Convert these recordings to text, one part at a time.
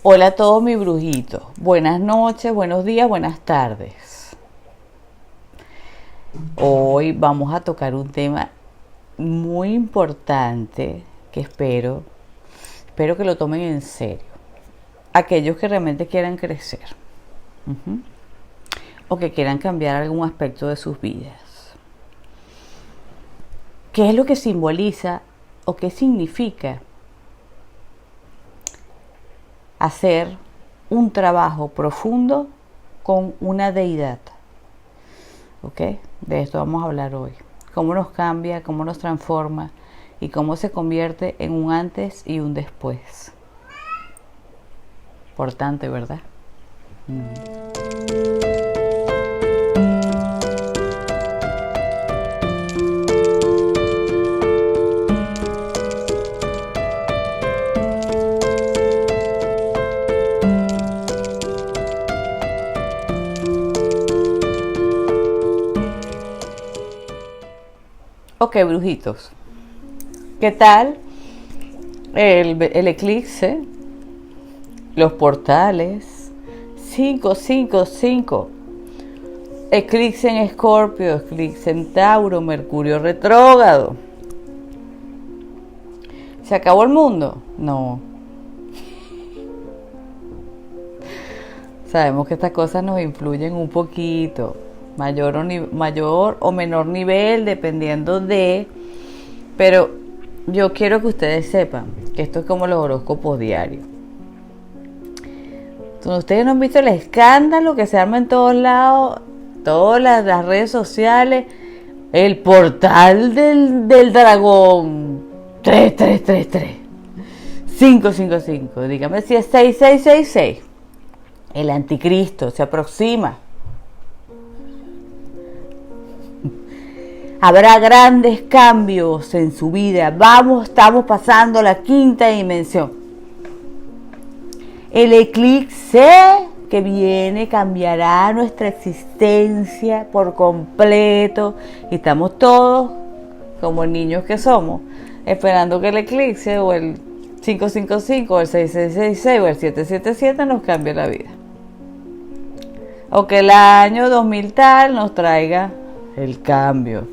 Hola a todos mis brujitos. Buenas noches, buenos días, buenas tardes. Hoy vamos a tocar un tema muy importante que espero que lo tomen en serio. Aquellos que realmente quieran crecer. Uh-huh. O que quieran cambiar algún aspecto de sus vidas. ¿Qué es lo que simboliza o qué significa hacer un trabajo profundo con una deidad? ¿Ok? De esto vamos a hablar hoy. Cómo nos cambia, cómo nos transforma y cómo se convierte en un antes y un después. Importante, ¿verdad? Ok, brujitos. ¿Qué tal el eclipse? Los portales. 555. Eclipse en Escorpio, eclipse en Tauro, Mercurio retrógrado. ¿Se acabó el mundo? No. Sabemos que estas cosas nos influyen un poquito. Mayor o menor nivel, dependiendo de... Pero yo quiero que ustedes sepan que esto es como los horóscopos diarios. Entonces, ustedes no han visto el escándalo que se arma en todos lados, todas las redes sociales, el portal del dragón 3333 555. Dígame si es 6666. El anticristo se aproxima. Habrá grandes cambios en su vida. Estamos pasando a la quinta dimensión. El eclipse que viene cambiará nuestra existencia por completo. Y estamos todos, como niños que somos, esperando que el eclipse o el 555 o el 6666 o el 777 nos cambie la vida. O que el año 2000 tal nos traiga el cambio.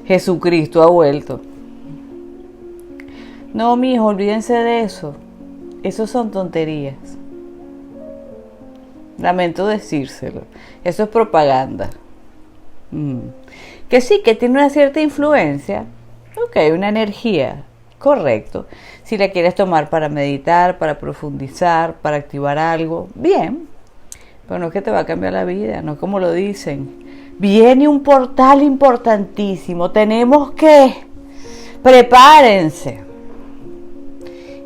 Jesucristo ha vuelto. No, mijo, olvídense de eso. Eso son tonterías. Lamento decírselo. Eso es propaganda. Que sí, que tiene una cierta influencia. Ok, una energía. Correcto. Si la quieres tomar para meditar, para profundizar, para activar algo, bien. Pero no es que te va a cambiar la vida, no es como lo dicen. Viene un portal importantísimo, tenemos que... Prepárense.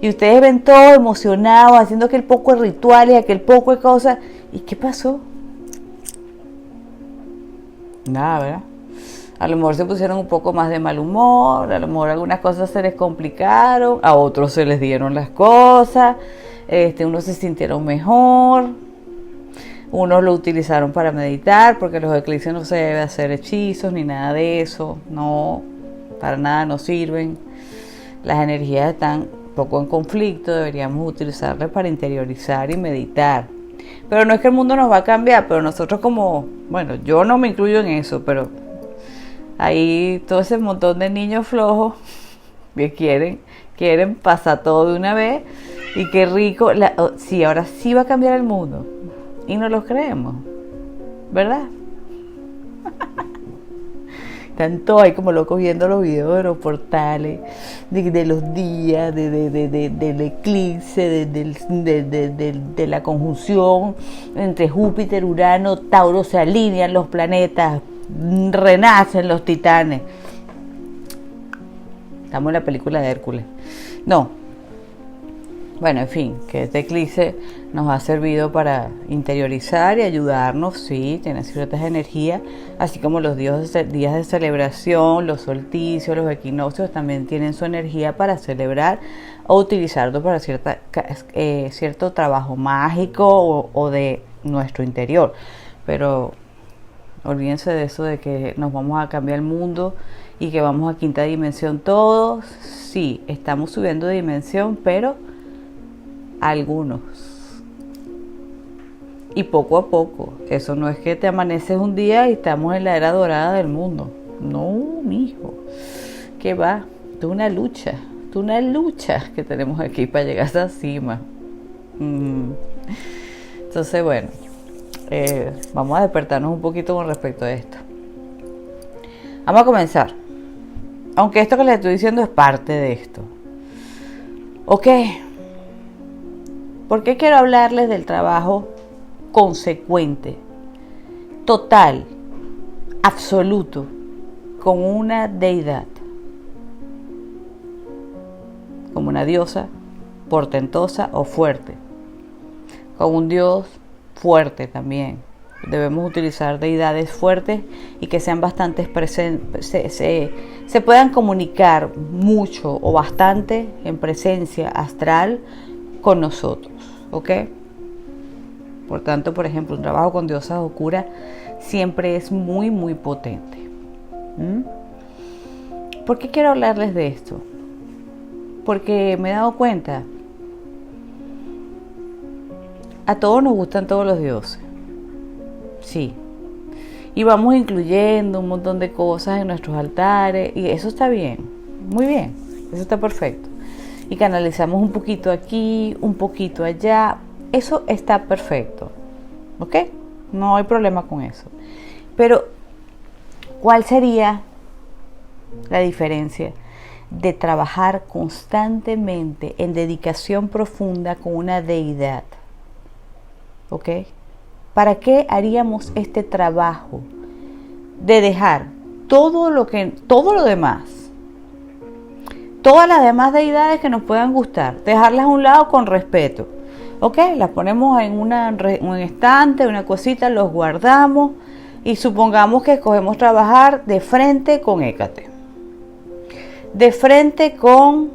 Y ustedes ven todo emocionados, haciendo aquel poco de rituales, aquel poco de cosas. ¿Y qué pasó? Nada, ¿verdad? A lo mejor se pusieron un poco más de mal humor, a lo mejor algunas cosas se les complicaron, a otros se les dieron las cosas, unos se sintieron mejor. Unos lo utilizaron para meditar, porque los eclipses no se debe hacer hechizos ni nada de eso. No, para nada no sirven. Las energías están un poco en conflicto, deberíamos utilizarlas para interiorizar y meditar. Pero no es que el mundo nos va a cambiar, pero nosotros como... Bueno, yo no me incluyo en eso, pero hay todo ese montón de niños flojos que quieren pasar todo de una vez. Y qué rico, sí, ahora sí va a cambiar el mundo. Y no lo creemos, ¿verdad? Están todos ahí como locos viendo los videos de los portales, de los días, del eclipse, de la conjunción entre Júpiter, Urano, Tauro, se alinean los planetas, renacen los titanes. Estamos en la película de Hércules. No. Bueno, en fin, que este eclipse nos ha servido para interiorizar y ayudarnos, sí, tiene ciertas energías, así como los días de celebración, los solsticios, los equinoccios también tienen su energía para celebrar o utilizarlo para cierto trabajo mágico o de nuestro interior. Pero olvídense de eso de que nos vamos a cambiar el mundo y que vamos a quinta dimensión todos. Sí, estamos subiendo de dimensión, pero algunos Y poco a poco. Eso no es que te amaneces un día y estamos en la era dorada del mundo. No, mijo. ¿Qué va? Es una lucha. Es una lucha que tenemos aquí para llegar a esa cima. Entonces, bueno. Vamos a despertarnos un poquito con respecto a esto. Vamos a comenzar. Aunque esto que les estoy diciendo es parte de esto. Ok. ¿Por qué quiero hablarles del trabajo consecuente, total, absoluto, con una deidad? Como una diosa portentosa o fuerte. Con un dios fuerte también. Debemos utilizar deidades fuertes y que sean bastante presentes, se puedan comunicar mucho o bastante en presencia astral con nosotros, ¿ok? Por tanto, por ejemplo, un trabajo con diosas oscuras siempre es muy, muy potente. ¿Por qué quiero hablarles de esto? Porque me he dado cuenta, a todos nos gustan todos los dioses. Sí. Y vamos incluyendo un montón de cosas en nuestros altares. Y eso está bien. Muy bien. Eso está perfecto. Y canalizamos un poquito aquí, un poquito allá. Eso está perfecto. ¿Ok? No hay problema con eso. Pero, ¿cuál sería la diferencia de trabajar constantemente en dedicación profunda con una deidad? ¿Ok? ¿Para qué haríamos este trabajo de dejar todo lo demás, todas las demás deidades que nos puedan gustar, dejarlas a un lado con respeto? ¿Ok? Las ponemos en un estante, una cosita, los guardamos y supongamos que escogemos trabajar de frente con Hécate, de frente con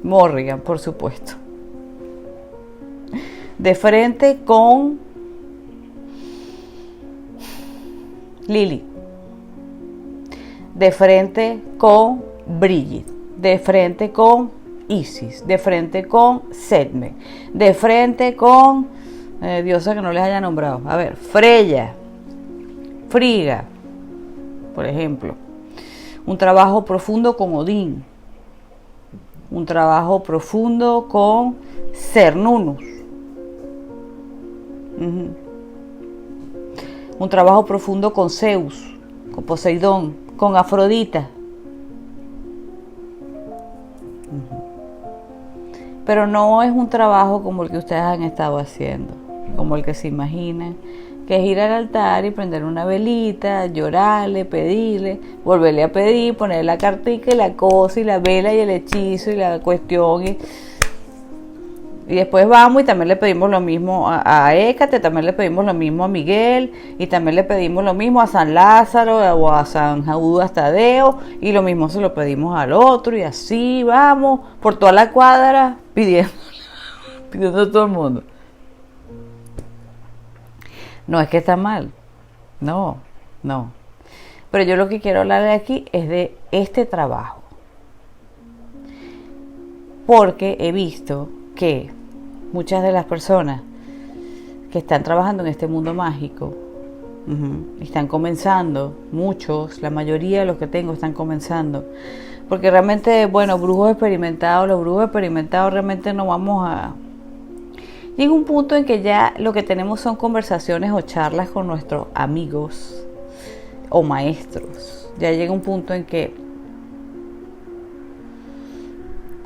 Morrigan, por supuesto, de frente con Lili, de frente con Brigitte, de frente con Isis, de frente con Setme, de frente con diosa que no les haya nombrado, a ver, Freya, Frigga, por ejemplo. Un trabajo profundo con Odín, un trabajo profundo con Cernunnos, un trabajo profundo con Zeus, con Poseidón, con Afrodita. Pero no es un trabajo como el que ustedes han estado haciendo, como el que se imaginan, que es ir al altar y prender una velita, llorarle, pedirle, volverle a pedir, poner la cartica y la cosa y la vela y el hechizo y la cuestión y después vamos y también le pedimos lo mismo a Hécate, también le pedimos lo mismo a Miguel y también le pedimos lo mismo a San Lázaro o a San Judas Tadeo y lo mismo se lo pedimos al otro y así vamos por toda la cuadra pidiendo a todo el mundo. No es que está mal, no. Pero yo lo que quiero hablar de aquí es de este trabajo. Porque he visto que muchas de las personas que están trabajando en este mundo mágico están comenzando, muchos, la mayoría de los que tengo están comenzando, porque realmente, bueno, los brujos experimentados realmente no vamos a... Llega un punto en que ya lo que tenemos son conversaciones o charlas con nuestros amigos o maestros. Ya llega un punto en que,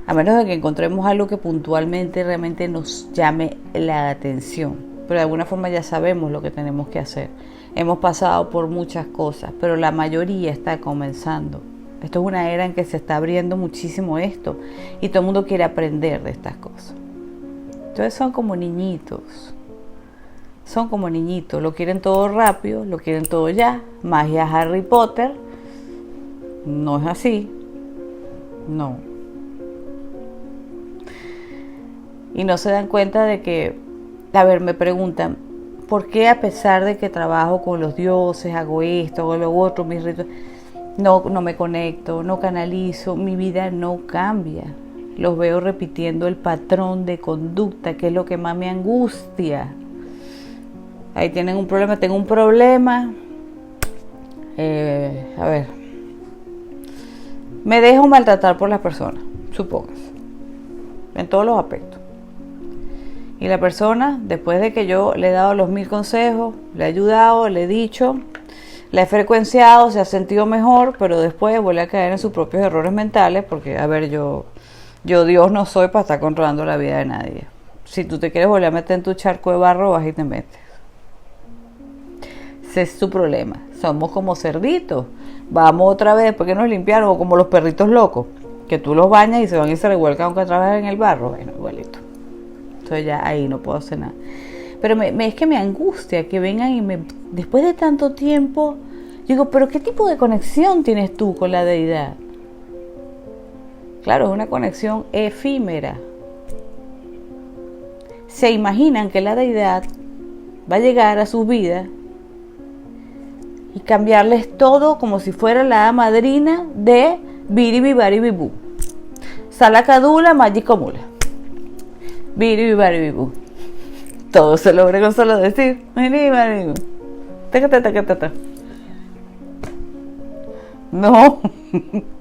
a menos de que encontremos algo que puntualmente realmente nos llame la atención, pero de alguna forma ya sabemos lo que tenemos que hacer. Hemos pasado por muchas cosas, pero la mayoría está comenzando. Esto es una era en que se está abriendo muchísimo esto y todo el mundo quiere aprender de estas cosas. Entonces son como niñitos, lo quieren todo rápido, lo quieren todo ya. Magia Harry Potter, no es así, no. Y no se dan cuenta de que, a ver, me preguntan, ¿por qué a pesar de que trabajo con los dioses, hago esto, hago lo otro, mis ritos, no me conecto, no canalizo, mi vida no cambia? Los veo repitiendo el patrón de conducta, que es lo que más me angustia. Ahí tienen un problema, tengo un problema. A ver. Me dejo maltratar por las personas, supongas. En todos los aspectos. Y la persona, después de que yo le he dado los 1000 consejos, le he ayudado, le he dicho, le he frecuenciado, se ha sentido mejor, pero después vuelve a caer en sus propios errores mentales, porque, a ver, yo Dios no soy para estar controlando la vida de nadie. Si tú te quieres volver a meter en tu charco de barro, vas y te metes. Ese es tu problema. Somos como cerditos. Vamos otra vez después que nos limpiaron, o como los perritos locos, que tú los bañas y se van y se revuelcan otra vez en el barro. Bueno, igualito. Entonces ya ahí no puedo hacer nada. Pero es que me angustia que vengan y después de tanto tiempo, digo, pero ¿qué tipo de conexión tienes tú con la deidad? Claro, es una conexión efímera. Se imaginan que la deidad va a llegar a sus vidas y cambiarles todo como si fuera la madrina de Biribibaribibu. Salacadula, Magicomula. Biribibaribibu. Todo se logra con solo decir Biribibaribibu. No,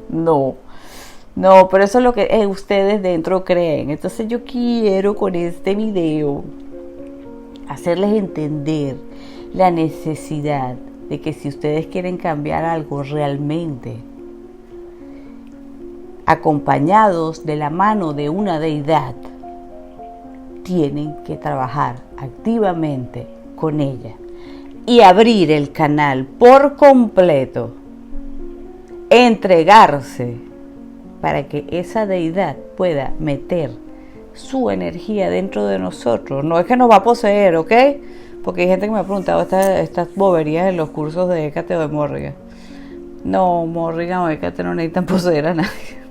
no, pero eso es lo que ustedes dentro creen. Entonces yo quiero con este video hacerles entender la necesidad de que si ustedes quieren cambiar algo realmente, acompañados de la mano de una deidad, tienen que trabajar activamente con ella y abrir el canal por completo, entregarse para que esa deidad pueda meter su energía dentro de nosotros. No es que nos va a poseer, ¿ok? Porque hay gente que me ha preguntado estas boberías en los cursos de Hécate o de Morrigan. No, Morrigan o Hécate no necesitan poseer a nadie.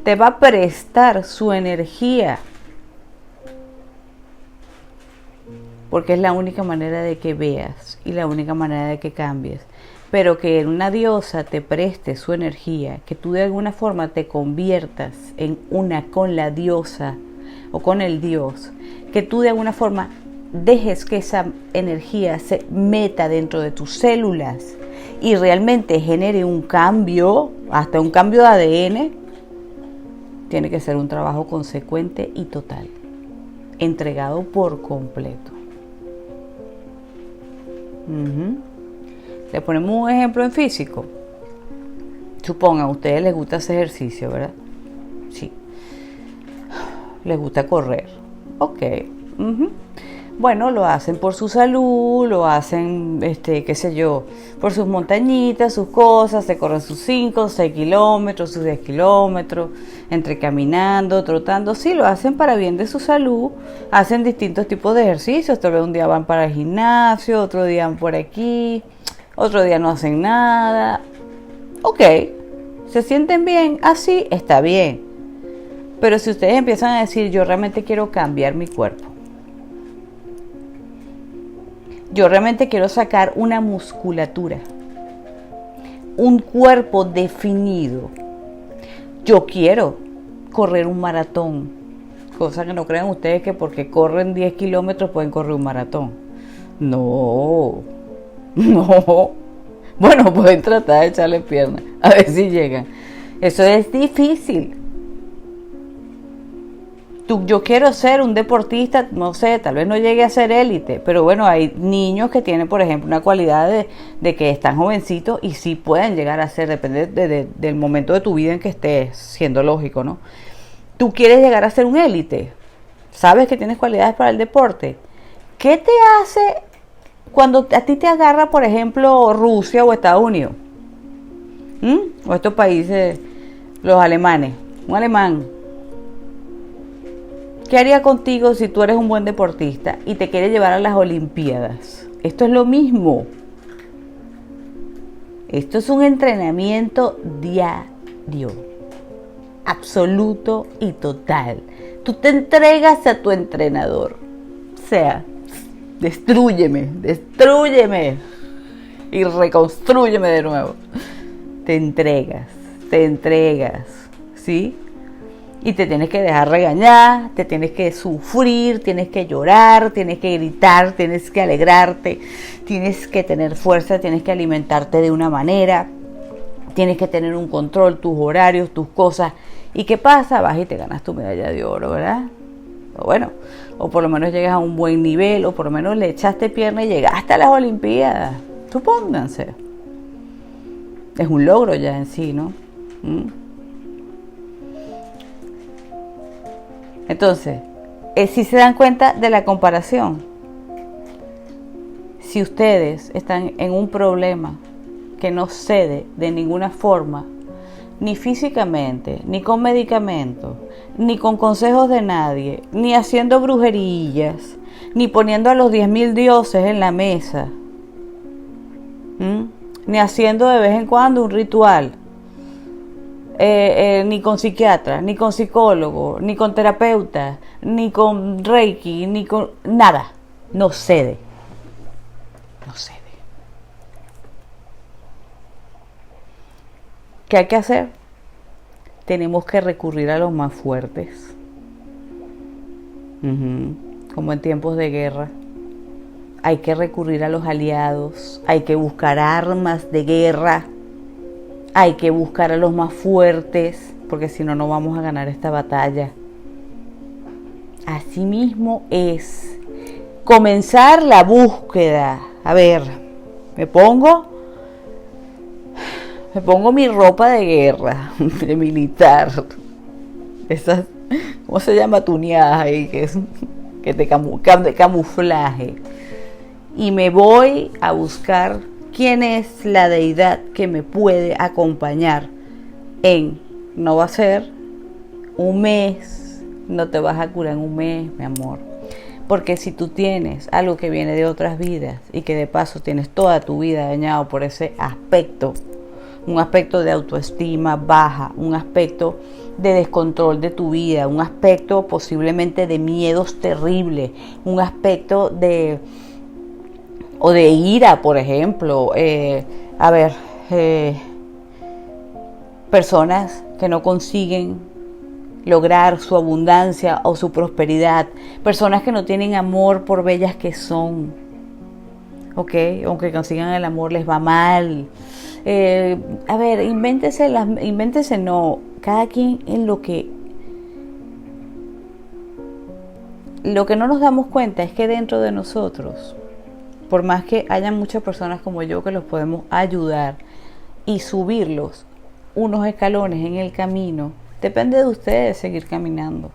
Te va a prestar su energía. Porque es la única manera de que veas y la única manera de que cambies. Pero que una diosa te preste su energía, que tú de alguna forma te conviertas en una con la diosa o con el dios, que tú de alguna forma dejes que esa energía se meta dentro de tus células y realmente genere un cambio, hasta un cambio de ADN, tiene que ser un trabajo consecuente y total, entregado por completo. Le ponemos un ejemplo en físico. Supongan, a ustedes les gusta hacer ejercicio, ¿verdad? Sí. Les gusta correr. Ok. Bueno, lo hacen por su salud, lo hacen, qué sé yo, por sus montañitas, sus cosas, se corren sus 5, 6 kilómetros, sus 10 kilómetros, entre caminando, trotando, sí, lo hacen para bien de su salud, hacen distintos tipos de ejercicios, tal vez un día van para el gimnasio, otro día van por aquí, otro día no hacen nada. Ok, se sienten bien, así está bien, pero si ustedes empiezan a decir, yo realmente quiero cambiar mi cuerpo, yo realmente quiero sacar una musculatura, un cuerpo definido. Yo quiero correr un maratón. Cosa que no crean ustedes que porque corren 10 kilómetros pueden correr un maratón. No. Bueno, pueden tratar de echarle piernas. A ver si llegan. Eso es difícil. Yo quiero ser un deportista, no sé, tal vez no llegue a ser élite, pero bueno, hay niños que tienen, por ejemplo, una cualidad de que están jovencitos y sí pueden llegar a ser, depende del momento de tu vida en que estés, siendo lógico, ¿no? Tú quieres llegar a ser un élite, sabes que tienes cualidades para el deporte. ¿Qué te hace cuando a ti te agarra, por ejemplo, Rusia o Estados Unidos? O estos países, los alemanes, un alemán. ¿Qué haría contigo si tú eres un buen deportista y te quiere llevar a las Olimpiadas? Esto es lo mismo. Esto es un entrenamiento diario, absoluto y total. Tú te entregas a tu entrenador. O sea, destrúyeme y reconstrúyeme de nuevo. Te entregas, ¿sí? Y te tienes que dejar regañar, te tienes que sufrir, tienes que llorar, tienes que gritar, tienes que alegrarte, tienes que tener fuerza, tienes que alimentarte de una manera, tienes que tener un control, tus horarios, tus cosas. ¿Y qué pasa? Vas y te ganas tu medalla de oro, ¿verdad? O bueno, o por lo menos llegas a un buen nivel, o por lo menos le echaste pierna y llegaste a las Olimpiadas. Supónganse. Es un logro ya en sí, ¿no? Entonces, si se dan cuenta de la comparación, si ustedes están en un problema que no cede de ninguna forma, ni físicamente, ni con medicamentos, ni con consejos de nadie, ni haciendo brujerillas, ni poniendo a los 10.000 dioses en la mesa, ni haciendo de vez en cuando un ritual, ni con psiquiatra, ni con psicólogo, ni con terapeuta, ni con reiki, ni con nada, no cede, no cede. ¿Qué hay que hacer? Tenemos que recurrir a los más fuertes, como en tiempos de guerra. Hay que recurrir a los aliados, hay que buscar armas de guerra, hay que buscar a los más fuertes, porque si no, no vamos a ganar esta batalla. Asimismo es comenzar la búsqueda. A ver, me pongo mi ropa de guerra, de militar. Esas, ¿cómo se llama? Tuneadas ahí, que te camuflaje. Y me voy a buscar quién es la deidad que me puede acompañar no va a ser un mes, no te vas a curar en un mes, mi amor. Porque si tú tienes algo que viene de otras vidas y que de paso tienes toda tu vida dañado por ese aspecto, un aspecto de autoestima baja, un aspecto de descontrol de tu vida, un aspecto posiblemente de miedos terribles, un aspecto de ira, por ejemplo, personas que no consiguen lograr su abundancia o su prosperidad, personas que no tienen amor por bellas que son, ¿ok? Aunque consigan el amor les va mal. Invéntese no, cada quien en lo que no nos damos cuenta es que dentro de nosotros, por más que haya muchas personas como yo que los podemos ayudar y subirlos unos escalones en el camino, depende de ustedes seguir caminando.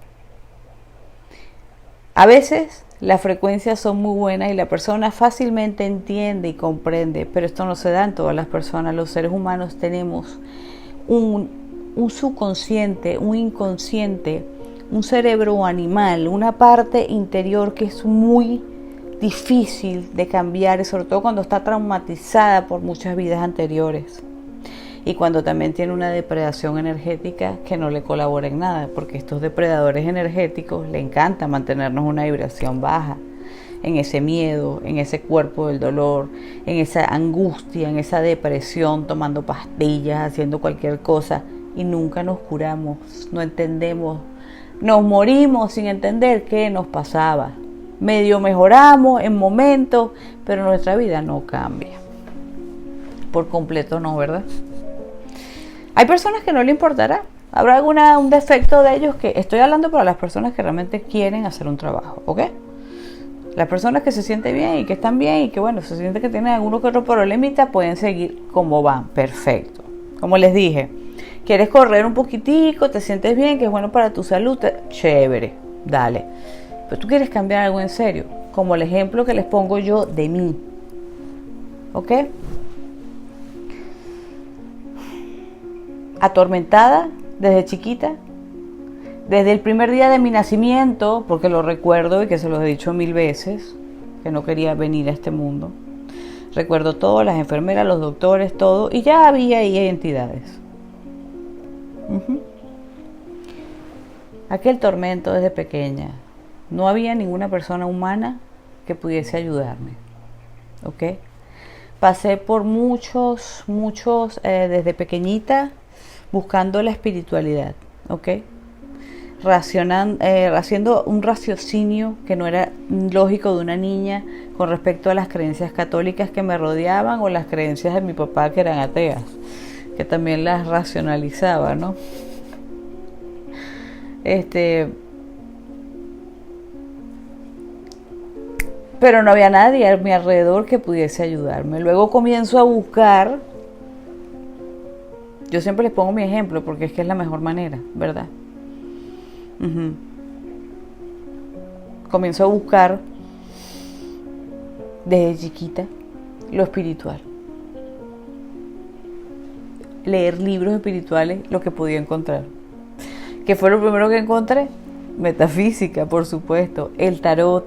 A veces las frecuencias son muy buenas y la persona fácilmente entiende y comprende, pero esto no se da en todas las personas. Los seres humanos tenemos un subconsciente, un inconsciente, un cerebro animal, una parte interior que es muy difícil de cambiar, y sobre todo cuando está traumatizada por muchas vidas anteriores y cuando también tiene una depredación energética que no le colabora en nada, porque estos depredadores energéticos le encanta mantenernos una vibración baja, en ese miedo, en ese cuerpo del dolor, en esa angustia, en esa depresión, tomando pastillas, haciendo cualquier cosa, y nunca nos curamos, no entendemos, nos morimos sin entender qué nos pasaba. Medio mejoramos en momentos, pero nuestra vida no cambia. Por completo no, ¿verdad? Hay personas que no le importará. Habrá un defecto de ellos que... Estoy hablando para las personas que realmente quieren hacer un trabajo, ¿ok? Las personas que se sienten bien y que están bien y que, bueno, se sienten que tienen alguno que otro problemita, pueden seguir como van. Perfecto. Como les dije, quieres correr un poquitico, te sientes bien, que es bueno para tu salud, chévere, dale. Pero tú quieres cambiar algo en serio, como el ejemplo que les pongo yo de mí, ¿ok? Atormentada desde chiquita, desde el primer día de mi nacimiento, porque lo recuerdo y que se los he dicho 1000 veces, que no quería venir a este mundo. Recuerdo todo, las enfermeras, los doctores, todo, y ya había ahí entidades. Aquel tormento desde pequeña. No había ninguna persona humana que pudiese ayudarme, ¿ok? Pasé por muchos, desde pequeñita, buscando la espiritualidad, ¿ok? haciendo un raciocinio que no era lógico de una niña con respecto a las creencias católicas que me rodeaban o las creencias de mi papá que eran ateas, que también las racionalizaba, ¿no? Pero no había nadie a mi alrededor que pudiese ayudarme. Luego comienzo a buscar. Yo siempre les pongo mi ejemplo porque es que es la mejor manera, ¿verdad? Comienzo a buscar desde chiquita lo espiritual. Leer libros espirituales, lo que podía encontrar. ¿Qué fue lo primero que encontré? Metafísica, por supuesto. El tarot.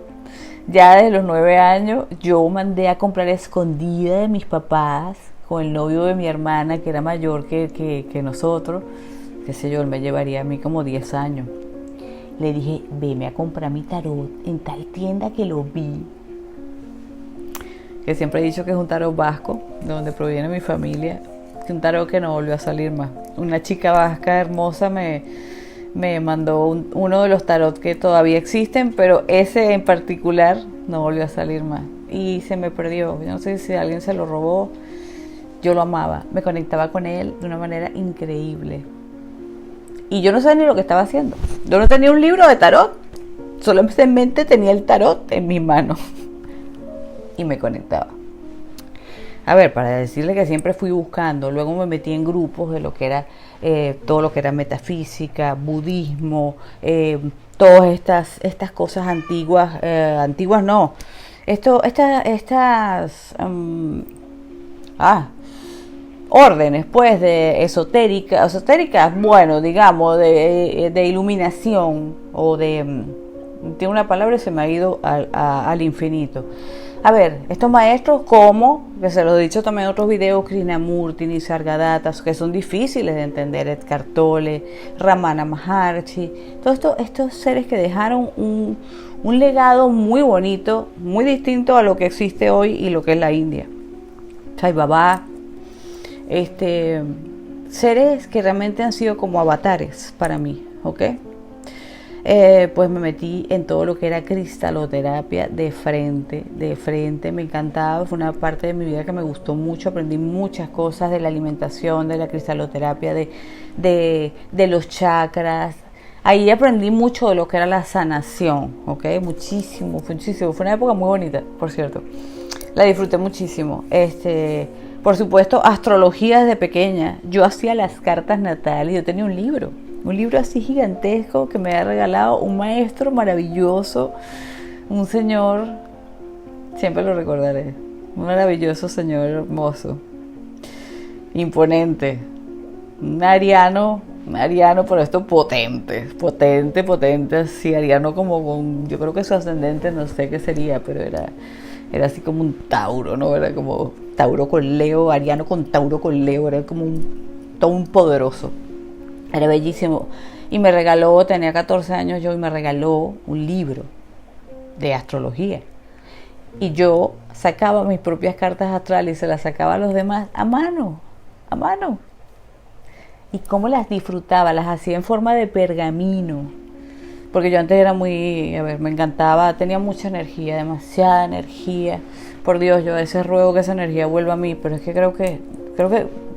Ya desde los 9 años yo mandé a comprar a escondida de mis papás con el novio de mi hermana que era mayor que nosotros. Qué sé yo, él me llevaría a mí como 10 años. Le dije, veme a comprar mi tarot en tal tienda que lo vi. Que siempre he dicho que es un tarot vasco, de donde proviene mi familia. Que un tarot que no volvió a salir más. Una chica vasca hermosa me mandó uno de los tarot que todavía existen, pero ese en particular no volvió a salir más. Y se me perdió. Yo no sé si alguien se lo robó. Yo lo amaba. Me conectaba con él de una manera increíble. Y yo no sabía ni lo que estaba haciendo. Yo no tenía un libro de tarot. Solamente tenía el tarot en mis manos. Y me conectaba. A ver, para decirle que siempre fui buscando. Luego me metí en grupos de lo que era todo lo que era metafísica, budismo, todas estas cosas antiguas. Antiguas no. Órdenes, pues, de esotéricas, bueno, digamos, de iluminación o tiene una palabra y se me ha ido al infinito. A ver, estos maestros como, que se los he dicho también en otros videos, Krishnamurti, Nisargadatta, que son difíciles de entender, Eckhart Tolle, Ramana Maharshi, todos estos seres que dejaron un legado muy bonito, muy distinto a lo que existe hoy y lo que es la India. Sai Baba, seres que realmente han sido como avatares para mí, ¿ok? Pues me metí en todo lo que era cristaloterapia de frente, me encantaba, fue una parte de mi vida que me gustó mucho, aprendí muchas cosas de la alimentación, de la cristaloterapia, de los chakras. Ahí aprendí mucho de lo que era la sanación, ¿ok? Muchísimo, fue una época muy bonita, por cierto, la disfruté muchísimo. Por supuesto, astrología desde pequeña, yo hacía las cartas natales, yo tenía un libro así gigantesco que me había regalado un maestro maravilloso, un señor, siempre lo recordaré, un maravilloso señor hermoso, imponente, un ariano, pero esto potente, así, ariano como con, yo creo que su ascendente no sé qué sería, pero era así como un Tauro, ¿no? Era como Tauro con Leo, ariano con Tauro con Leo, era como todo un poderoso. Era bellísimo. Y me regaló, tenía 14 años yo, y me regaló un libro de astrología. Y yo sacaba mis propias cartas astrales y se las sacaba a los demás a mano. Y cómo las disfrutaba, las hacía en forma de pergamino. Porque yo antes era me encantaba, tenía mucha energía, demasiada energía. Por Dios, yo a veces ruego que esa energía vuelva a mí, pero es que creo que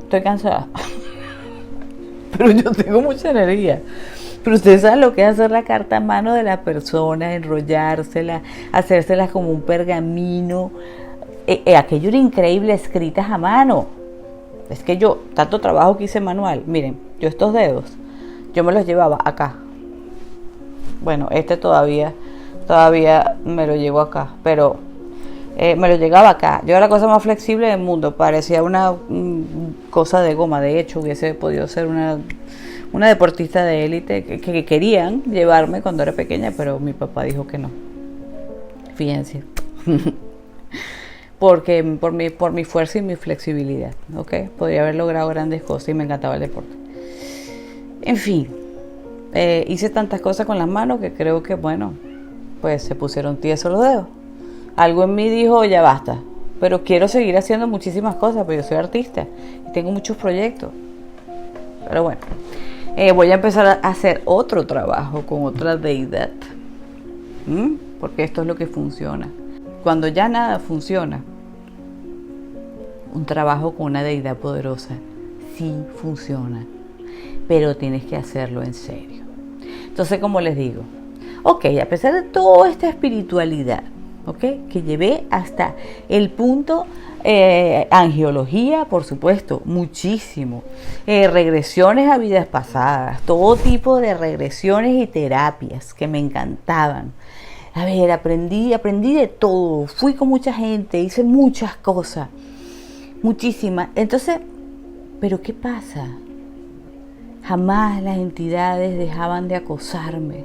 estoy cansada. Pero yo tengo mucha energía. Pero ustedes saben lo que es hacer la carta a mano de la persona, enrollársela, hacérselas como un pergamino. Aquello era increíble, escritas a mano. Es que yo, tanto trabajo que hice manual, miren, yo estos dedos, yo me los llevaba acá. Bueno, todavía me lo llevo acá, pero me lo llegaba acá. Yo era la cosa más flexible del mundo, parecía una cosa de goma. De hecho, hubiese podido ser una deportista de élite que querían llevarme cuando era pequeña, pero mi papá dijo que no. Fíjense. Porque por mi fuerza y mi flexibilidad, ¿ok? Podría haber logrado grandes cosas y me encantaba el deporte. En fin, hice tantas cosas con las manos que creo que, bueno, pues se pusieron tiesos los dedos. Algo en mí dijo, ya basta, pero quiero seguir haciendo muchísimas cosas, porque yo soy artista y tengo muchos proyectos. Pero bueno, Voy a empezar a hacer otro trabajo con otra deidad. Porque esto es lo que funciona. Cuando ya nada funciona, un trabajo con una deidad poderosa sí funciona, pero tienes que hacerlo en serio. Entonces, como les digo, ok, a pesar de toda esta espiritualidad, ok, que llevé hasta el punto, angiología, por supuesto, muchísimo, regresiones a vidas pasadas, todo tipo de regresiones y terapias que me encantaban. A ver, aprendí de todo, fui con mucha gente, hice muchas cosas, muchísimas. Entonces, ¿pero qué pasa? Jamás las entidades dejaban de acosarme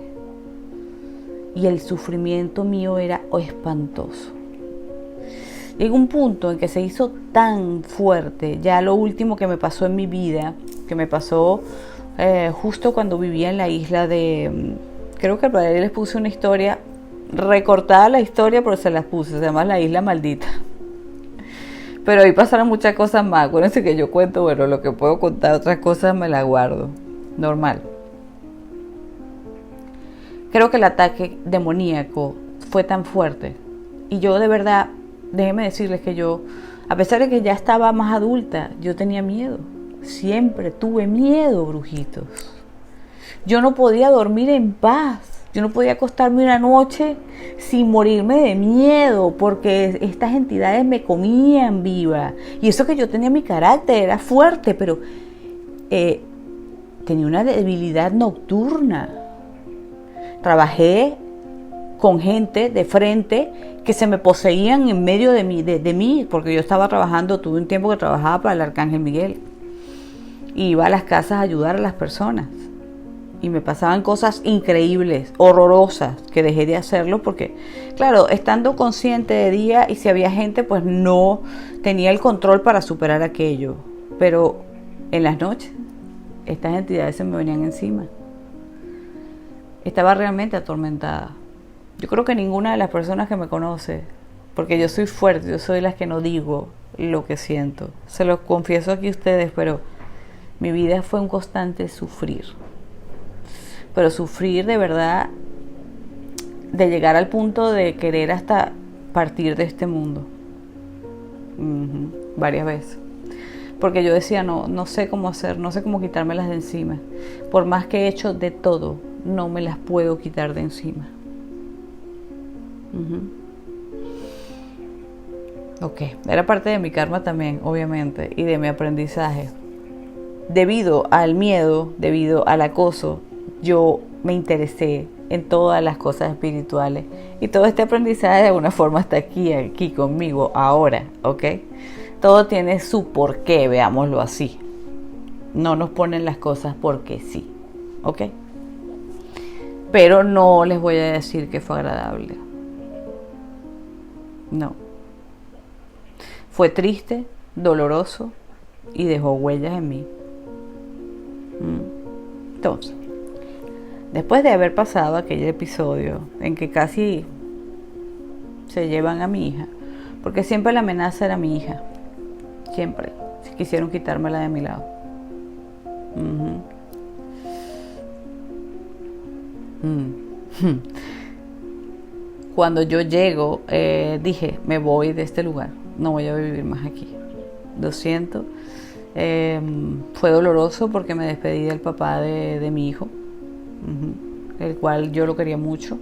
y el sufrimiento mío era espantoso. Llegó un punto en que se hizo tan fuerte, ya lo último que me pasó en mi vida, que me pasó justo cuando vivía en la isla de, creo que por ahí les puse una historia, recortada la historia, pero se las puse, se llama La Isla Maldita. Pero ahí pasaron muchas cosas más. Acuérdense que yo cuento, bueno, lo que puedo contar, otras cosas me las guardo. Normal. Creo que el ataque demoníaco fue tan fuerte. Y yo de verdad, déjenme decirles que yo, a pesar de que ya estaba más adulta, yo tenía miedo. Siempre tuve miedo, brujitos. Yo no podía dormir en paz. Yo no podía acostarme una noche sin morirme de miedo, porque estas entidades me comían viva. Y eso que yo tenía mi carácter, era fuerte, pero tenía una debilidad nocturna. Trabajé con gente de frente que se me poseían en medio de mí, porque yo estaba trabajando, tuve un tiempo que trabajaba para el Arcángel Miguel. Y iba a las casas a ayudar a las personas. Y me pasaban cosas increíbles, horrorosas, que dejé de hacerlo porque, claro, estando consciente de día y si había gente, pues no tenía el control para superar aquello. Pero en las noches, estas entidades se me venían encima. Estaba realmente atormentada. Yo creo que ninguna de las personas que me conoce, porque yo soy fuerte, yo soy las que no digo lo que siento. Se lo confieso aquí a ustedes, pero mi vida fue un constante sufrir. Pero sufrir de verdad, de llegar al punto de querer hasta partir de este mundo. Varias veces. Porque yo decía, no sé cómo hacer, no sé cómo quitármelas de encima. Por más que he hecho de todo, no me las puedo quitar de encima. Ok, era parte de mi karma también, obviamente, y de mi aprendizaje. Debido al miedo, debido al acoso, yo me interesé en todas las cosas espirituales y todo este aprendizaje de alguna forma está aquí conmigo ahora, ¿ok? Todo tiene su porqué, veámoslo así. No nos ponen las cosas porque sí, ¿ok? Pero no les voy a decir que fue agradable. No. Fue triste, doloroso y dejó huellas en mí. Entonces, después de haber pasado aquel episodio en que casi se llevan a mi hija, porque siempre la amenaza era mi hija, siempre, si quisieron quitármela de mi lado. Cuando yo llego, dije, me voy de este lugar, no voy a vivir más aquí, lo siento. Fue doloroso porque me despedí del papá de mi hijo, el cual yo lo quería mucho,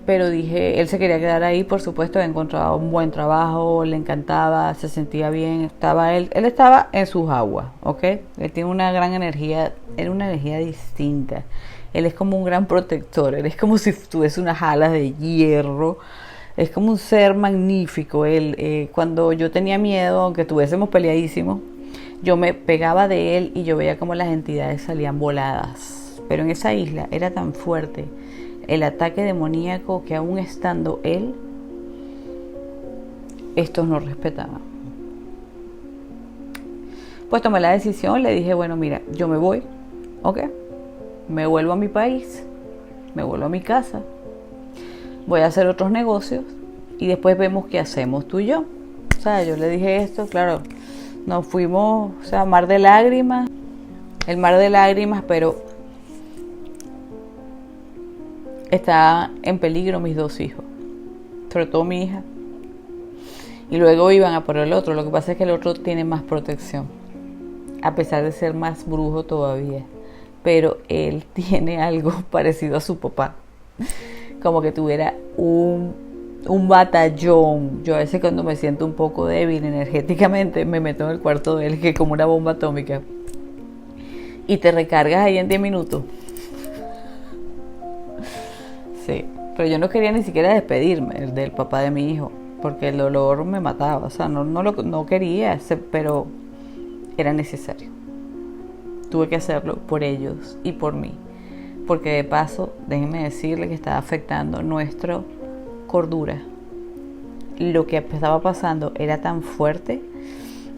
pero dije, él se quería quedar ahí, por supuesto, había encontrado un buen trabajo, le encantaba, se sentía bien, él estaba en sus aguas, ¿ok? Él tiene una gran energía, era una energía distinta, él es como un gran protector, él es como si tuviese unas alas de hierro, es como un ser magnífico. Él, cuando yo tenía miedo, aunque estuviésemos peleadísimos, yo me pegaba de él y yo veía como las entidades salían voladas. Pero en esa isla era tan fuerte el ataque demoníaco que aún estando él, estos no respetaban. Pues tomé la decisión, le dije, bueno, mira, yo me voy, ¿ok? Me vuelvo a mi país, me vuelvo a mi casa, voy a hacer otros negocios y después vemos qué hacemos tú y yo. O sea, yo le dije esto, claro, nos fuimos, o sea, mar de lágrimas. el mar de lágrimas, pero estaban en peligro mis 2 hijos, sobre todo mi hija. Y luego iban a por el otro. Lo que pasa es que el otro tiene más protección, a pesar de ser más brujo todavía. Pero él tiene algo parecido a su papá, como que tuviera un batallón. Yo a veces cuando me siento un poco débil energéticamente me meto en el cuarto de él, que es como una bomba atómica, y te recargas ahí en 10 minutos. Sí, pero yo no quería ni siquiera despedirme del papá de mi hijo, porque el dolor me mataba. O sea, no quería, pero era necesario. Tuve que hacerlo por ellos y por mí, porque de paso, déjenme decirle que estaba afectando nuestra cordura. Lo que estaba pasando era tan fuerte,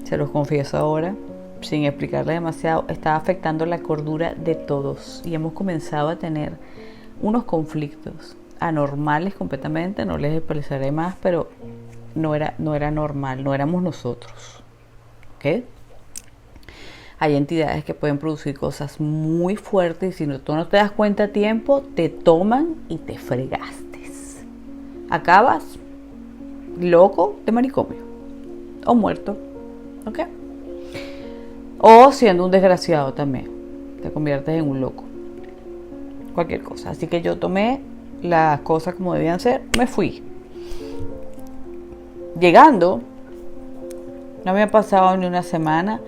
se los confieso ahora, sin explicarle demasiado, estaba afectando la cordura de todos. Y hemos comenzado a tener unos conflictos anormales completamente. No les expresaré más, pero no era normal, no éramos nosotros. ¿Ok? Hay entidades que pueden producir cosas muy fuertes y si tú no te das cuenta a tiempo, te toman y te fregaste. Acabas loco de manicomio o muerto, ¿ok? O siendo un desgraciado también, te conviertes en un loco, cualquier cosa. Así que yo tomé las cosas como debían ser, me fui. Llegando, no me ha pasado ni una semana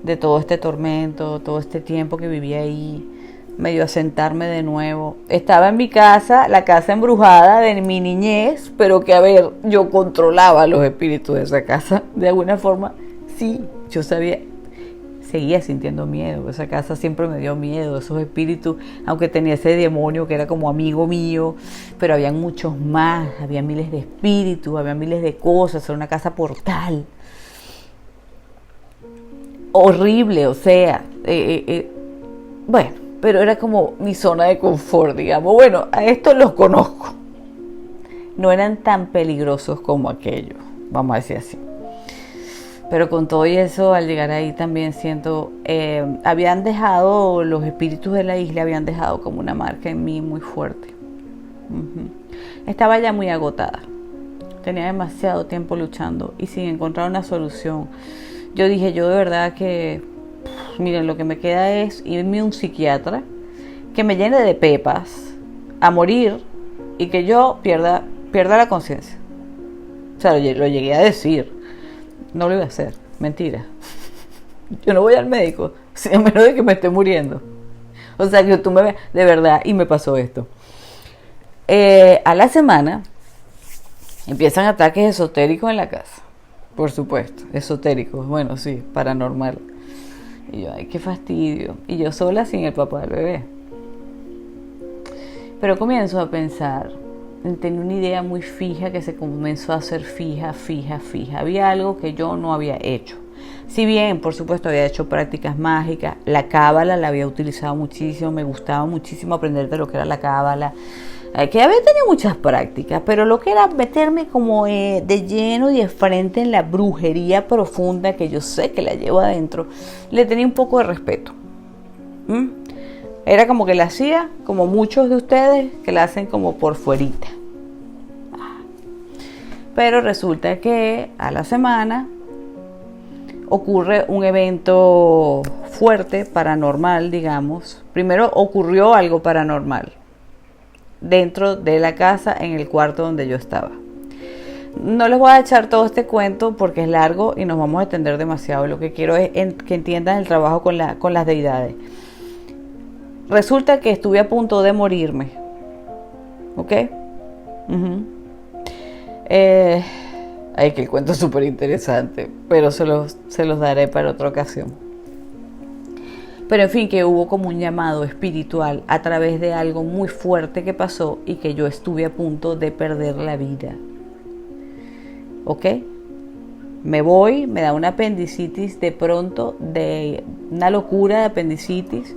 de todo este tormento, todo este tiempo que viví ahí, medio asentarme de nuevo. Estaba en mi casa, la casa embrujada de mi niñez, pero que, a ver, yo controlaba los espíritus de esa casa. De alguna forma, sí, yo sabía, seguía sintiendo miedo. Esa casa siempre me dio miedo, esos espíritus, aunque tenía ese demonio que era como amigo mío, pero habían muchos más, había miles de espíritus, había miles de cosas, era una casa portal. Horrible, o sea, bueno, pero era como mi zona de confort, digamos. Bueno, a estos los conozco. No eran tan peligrosos como aquellos, vamos a decir así. Pero con todo y eso, al llegar ahí también siento, habían dejado, los espíritus de la isla habían dejado como una marca en mí muy fuerte. Estaba ya muy agotada. Tenía demasiado tiempo luchando y sin encontrar una solución. Yo dije, yo de verdad que, miren, lo que me queda es irme a un psiquiatra que me llene de pepas, a morir y que yo pierda la conciencia. O sea, lo llegué a decir. No lo iba a hacer, mentira. Yo no voy al médico, a menos de que me esté muriendo. O sea, que tú me veas, de verdad, y me pasó esto. A la semana empiezan ataques esotéricos en la casa. Por supuesto, esotéricos, bueno, sí, paranormal. Y yo, ay, qué fastidio. Y yo sola sin el papá del bebé. Pero comienzo a pensar, tenía una idea muy fija que se comenzó a hacer fija. Había algo que yo no había hecho. Si bien, por supuesto, había hecho prácticas mágicas, la cábala la había utilizado muchísimo, me gustaba muchísimo aprender de lo que era la cábala, que había tenido muchas prácticas, pero lo que era meterme como de lleno y de frente en la brujería profunda, que yo sé que la llevo adentro, le tenía un poco de respeto. Era como que la hacía, como muchos de ustedes, que la hacen como por fuerita. Pero resulta que a la semana ocurre un evento fuerte, paranormal, digamos. Primero ocurrió algo paranormal dentro de la casa, en el cuarto donde yo estaba. No les voy a echar todo este cuento porque es largo y nos vamos a extender demasiado. Lo que quiero es que entiendan el trabajo con las deidades. Resulta que estuve a punto de morirme. ¿Ok? Ay, que el cuento es súper interesante, pero se los daré para otra ocasión. Pero en fin, que hubo como un llamado espiritual a través de algo muy fuerte que pasó y que yo estuve a punto de perder la vida. ¿Ok? Me voy, me da una apendicitis de pronto, de una locura de apendicitis.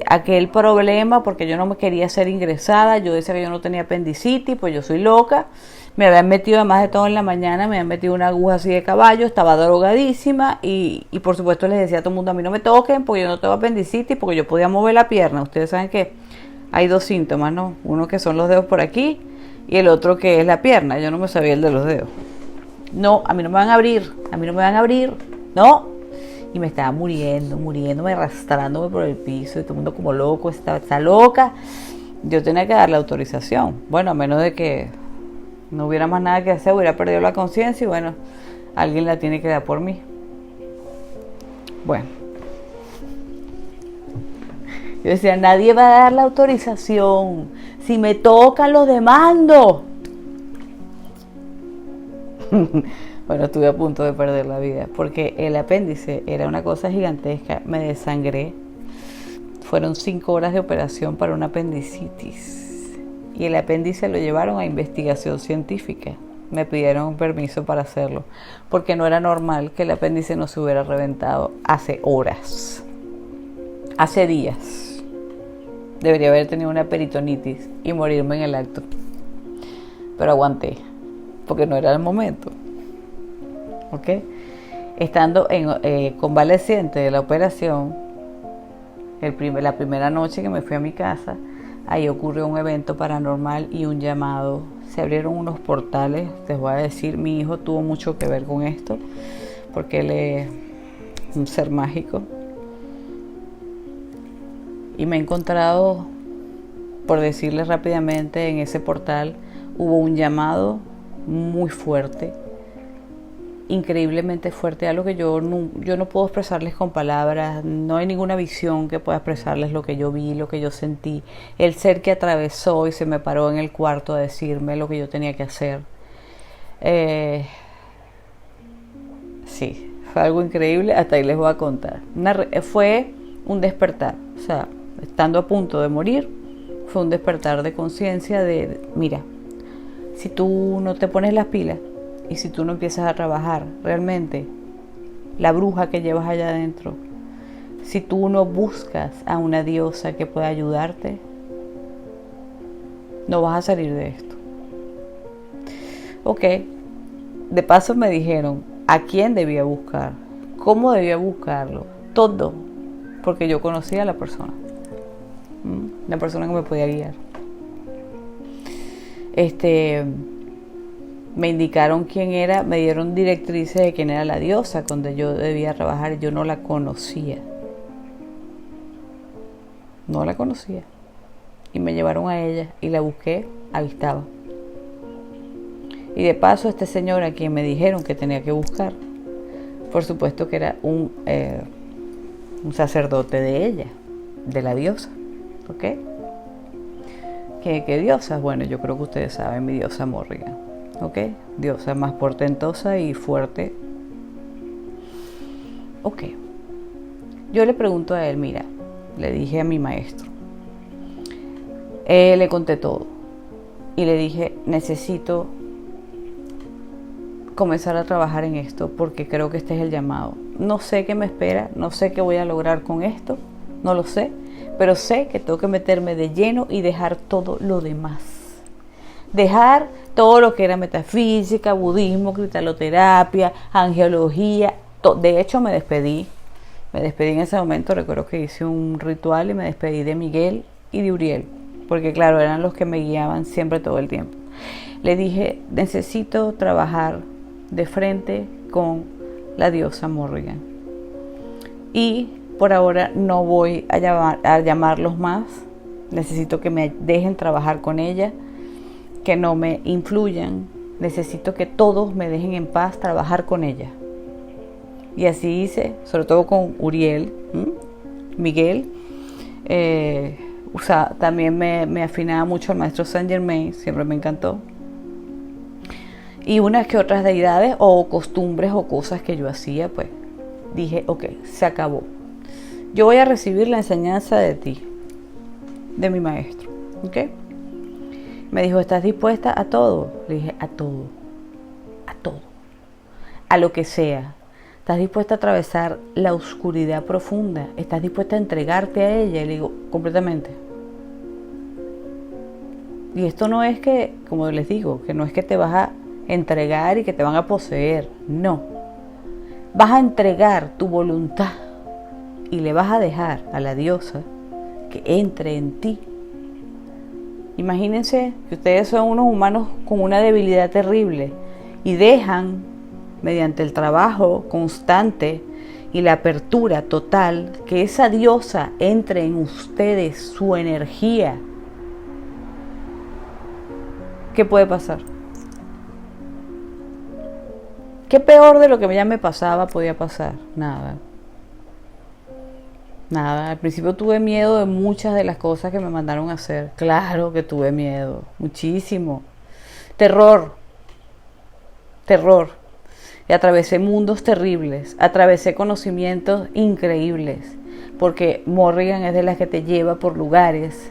aquel problema, porque yo no me quería ser ingresada. Yo decía que yo no tenía apendicitis, pues yo soy loca. Me habían metido, además de todo en la mañana, me habían metido una aguja así de caballo, estaba drogadísima y por supuesto les decía a todo el mundo, a mí no me toquen porque yo no tengo apendicitis, porque yo podía mover la pierna. Ustedes saben que hay dos síntomas, ¿no? Uno que son los dedos por aquí y el otro que es la pierna. Yo no me sabía el de los dedos. No, a mí no me van a abrir, no. Y me estaba muriéndome, arrastrándome por el piso y todo el mundo como loco, está loca. Yo tenía que darle autorización. Bueno, a menos de que no hubiera más nada que hacer, hubiera perdido la conciencia y bueno, alguien la tiene que dar por mí. Bueno. Yo decía, nadie va a dar la autorización. Si me tocan, los demando. Bueno, estuve a punto de perder la vida porque el apéndice era una cosa gigantesca. Me desangré. Fueron 5 horas de operación para una apendicitis. Y el apéndice lo llevaron a investigación científica. Me pidieron un permiso para hacerlo porque no era normal que el apéndice no se hubiera reventado hace horas, hace días. Debería haber tenido una peritonitis y morirme en el acto, pero aguanté porque no era el momento. ¿Ok? Estando convaleciente de la operación, la primera noche que me fui a mi casa, ahí ocurrió un evento paranormal y un llamado. Se abrieron unos portales. Les voy a decir, mi hijo tuvo mucho que ver con esto porque él es un ser mágico y me he encontrado, por decirles rápidamente, en ese portal hubo un llamado muy fuerte, increíblemente fuerte, algo que yo no puedo expresarles con palabras. No hay ninguna visión que pueda expresarles lo que yo vi, lo que yo sentí, el ser que atravesó y se me paró en el cuarto a decirme lo que yo tenía que hacer. Sí, fue algo increíble. Hasta ahí les voy a contar. Fue un despertar, o sea, estando a punto de morir, fue un despertar de conciencia de, mira, si tú no te pones las pilas y si tú no empiezas a trabajar realmente la bruja que llevas allá adentro, si tú no buscas a una diosa que pueda ayudarte, no vas a salir de esto. Ok, de paso me dijeron a quién debía buscar, cómo debía buscarlo, todo, porque yo conocía a la persona que me podía guiar. Me indicaron quién era, me dieron directrices de quién era la diosa donde yo debía trabajar. Yo no la conocía. Y me llevaron a ella y la busqué, ahí estaba. Y de paso, este señor a quien me dijeron que tenía que buscar, por supuesto que era un sacerdote de ella, de la diosa. ¿Ok? ¿Qué diosa? Bueno, yo creo que ustedes saben, mi diosa Morrigan. ¿Ok? Diosa más portentosa y fuerte. Ok. Yo le pregunto a él, mira, le dije a mi maestro, le conté todo y le dije, necesito comenzar a trabajar en esto porque creo que este es el llamado. No sé qué me espera, no sé qué voy a lograr con esto, no lo sé, pero sé que tengo que meterme de lleno y dejar todo lo demás. Dejar todo lo que era metafísica, budismo, cristaloterapia, angiología. De hecho, me despedí en ese momento. Recuerdo que hice un ritual y me despedí de Miguel y de Uriel, porque claro, eran los que me guiaban siempre todo el tiempo. Le dije, necesito trabajar de frente con la diosa Morrigan. Y por ahora no voy a llamarlos más. Necesito que me dejen trabajar con ella, que no me influyan. Necesito que todos me dejen en paz trabajar con ella. Y así hice, sobre todo con Uriel, Miguel. También me afinaba mucho al maestro Saint Germain, siempre me encantó. Y unas que otras deidades o costumbres o cosas que yo hacía, pues dije, ok, se acabó. Yo voy a recibir la enseñanza de ti, de mi maestro, ¿ok? Me dijo, ¿estás dispuesta a todo? Le dije, a todo, a lo que sea. ¿Estás dispuesta a atravesar la oscuridad profunda? ¿Estás dispuesta a entregarte a ella? Y le digo, completamente. Y esto no es que, como les digo, que no es que te vas a entregar y que te van a poseer. No. Vas a entregar tu voluntad y le vas a dejar a la diosa que entre en ti. Imagínense que ustedes son unos humanos con una debilidad terrible y dejan, mediante el trabajo constante y la apertura total, que esa diosa entre en ustedes, su energía. ¿Qué puede pasar? ¿Qué peor de lo que ya me pasaba podía pasar? Nada. Nada, al principio tuve miedo de muchas de las cosas que me mandaron a hacer. Claro que tuve miedo, muchísimo. Terror, terror. Y atravesé mundos terribles, atravesé conocimientos increíbles, porque Morrigan es de las que te lleva por lugares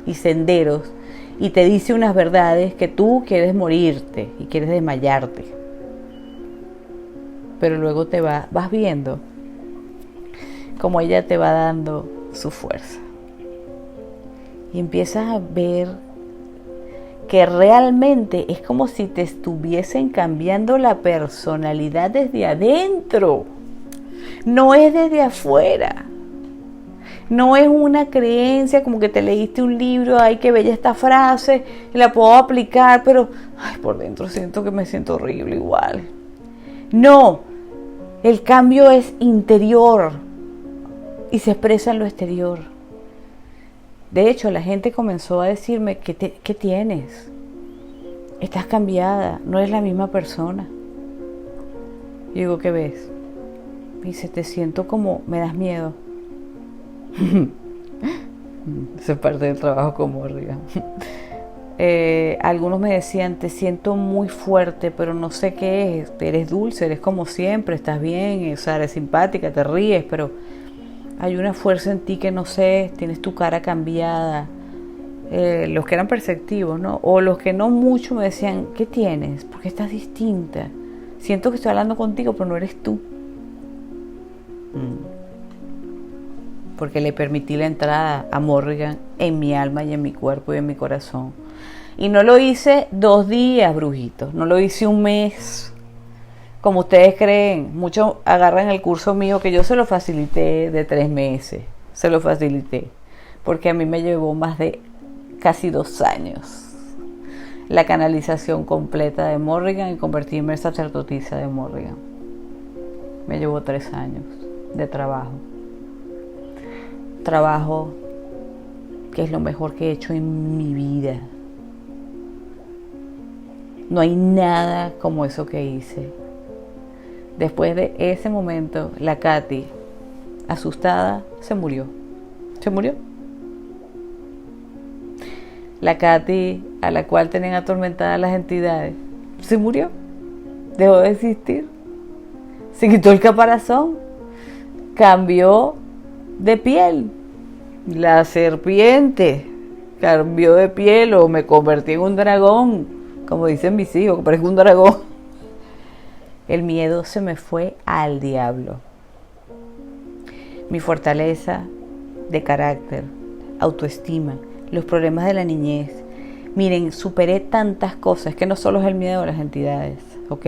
y senderos y te dice unas verdades que tú quieres morirte y quieres desmayarte. Pero luego vas viendo como ella te va dando su fuerza. Y empiezas a ver que realmente es como si te estuviesen cambiando la personalidad desde adentro. No es desde afuera. No es una creencia como que te leíste un libro, ay, qué bella esta frase, y la puedo aplicar, pero ay, por dentro siento que me siento horrible igual. No, el cambio es interior y se expresa en lo exterior. De hecho, la gente comenzó a decirme, ¿qué tienes? Estás cambiada, no eres la misma persona. Y digo, ¿qué ves? Me dice, te siento como, me das miedo. Eso es parte del trabajo con Morrigan. Algunos me decían, te siento muy fuerte, pero no sé qué es. Eres dulce, eres como siempre, estás bien, o sea, eres simpática, te ríes, pero hay una fuerza en ti que no sé, tienes tu cara cambiada. Los que eran perceptivos, ¿no? O los que no mucho me decían, ¿qué tienes? ¿Por qué estás distinta? Siento que estoy hablando contigo, pero no eres tú. Porque le permití la entrada a Morrigan en mi alma y en mi cuerpo y en mi corazón. Y no lo hice 2 días, brujitos. No lo hice 1 mes. Como ustedes creen. Muchos agarran el curso mío que yo se lo facilité de 3 meses. Se lo facilité. Porque a mí me llevó más de casi 2 años. La canalización completa de Morrigan y convertirme en sacerdotisa de Morrigan. Me llevó 3 años de trabajo. Trabajo que es lo mejor que he hecho en mi vida. No hay nada como eso que hice. Después de ese momento, la Katy, asustada, se murió. Se murió. La Katy, a la cual tenían atormentadas las entidades, se murió. Dejó de existir. Se quitó el caparazón. Cambió de piel. La serpiente cambió de piel o me convertí en un dragón, como dicen mis hijos, que parezco un dragón. El miedo se me fue al diablo. Mi fortaleza de carácter, autoestima, los problemas de la niñez. Miren, superé tantas cosas que no solo es el miedo a las entidades, ¿ok?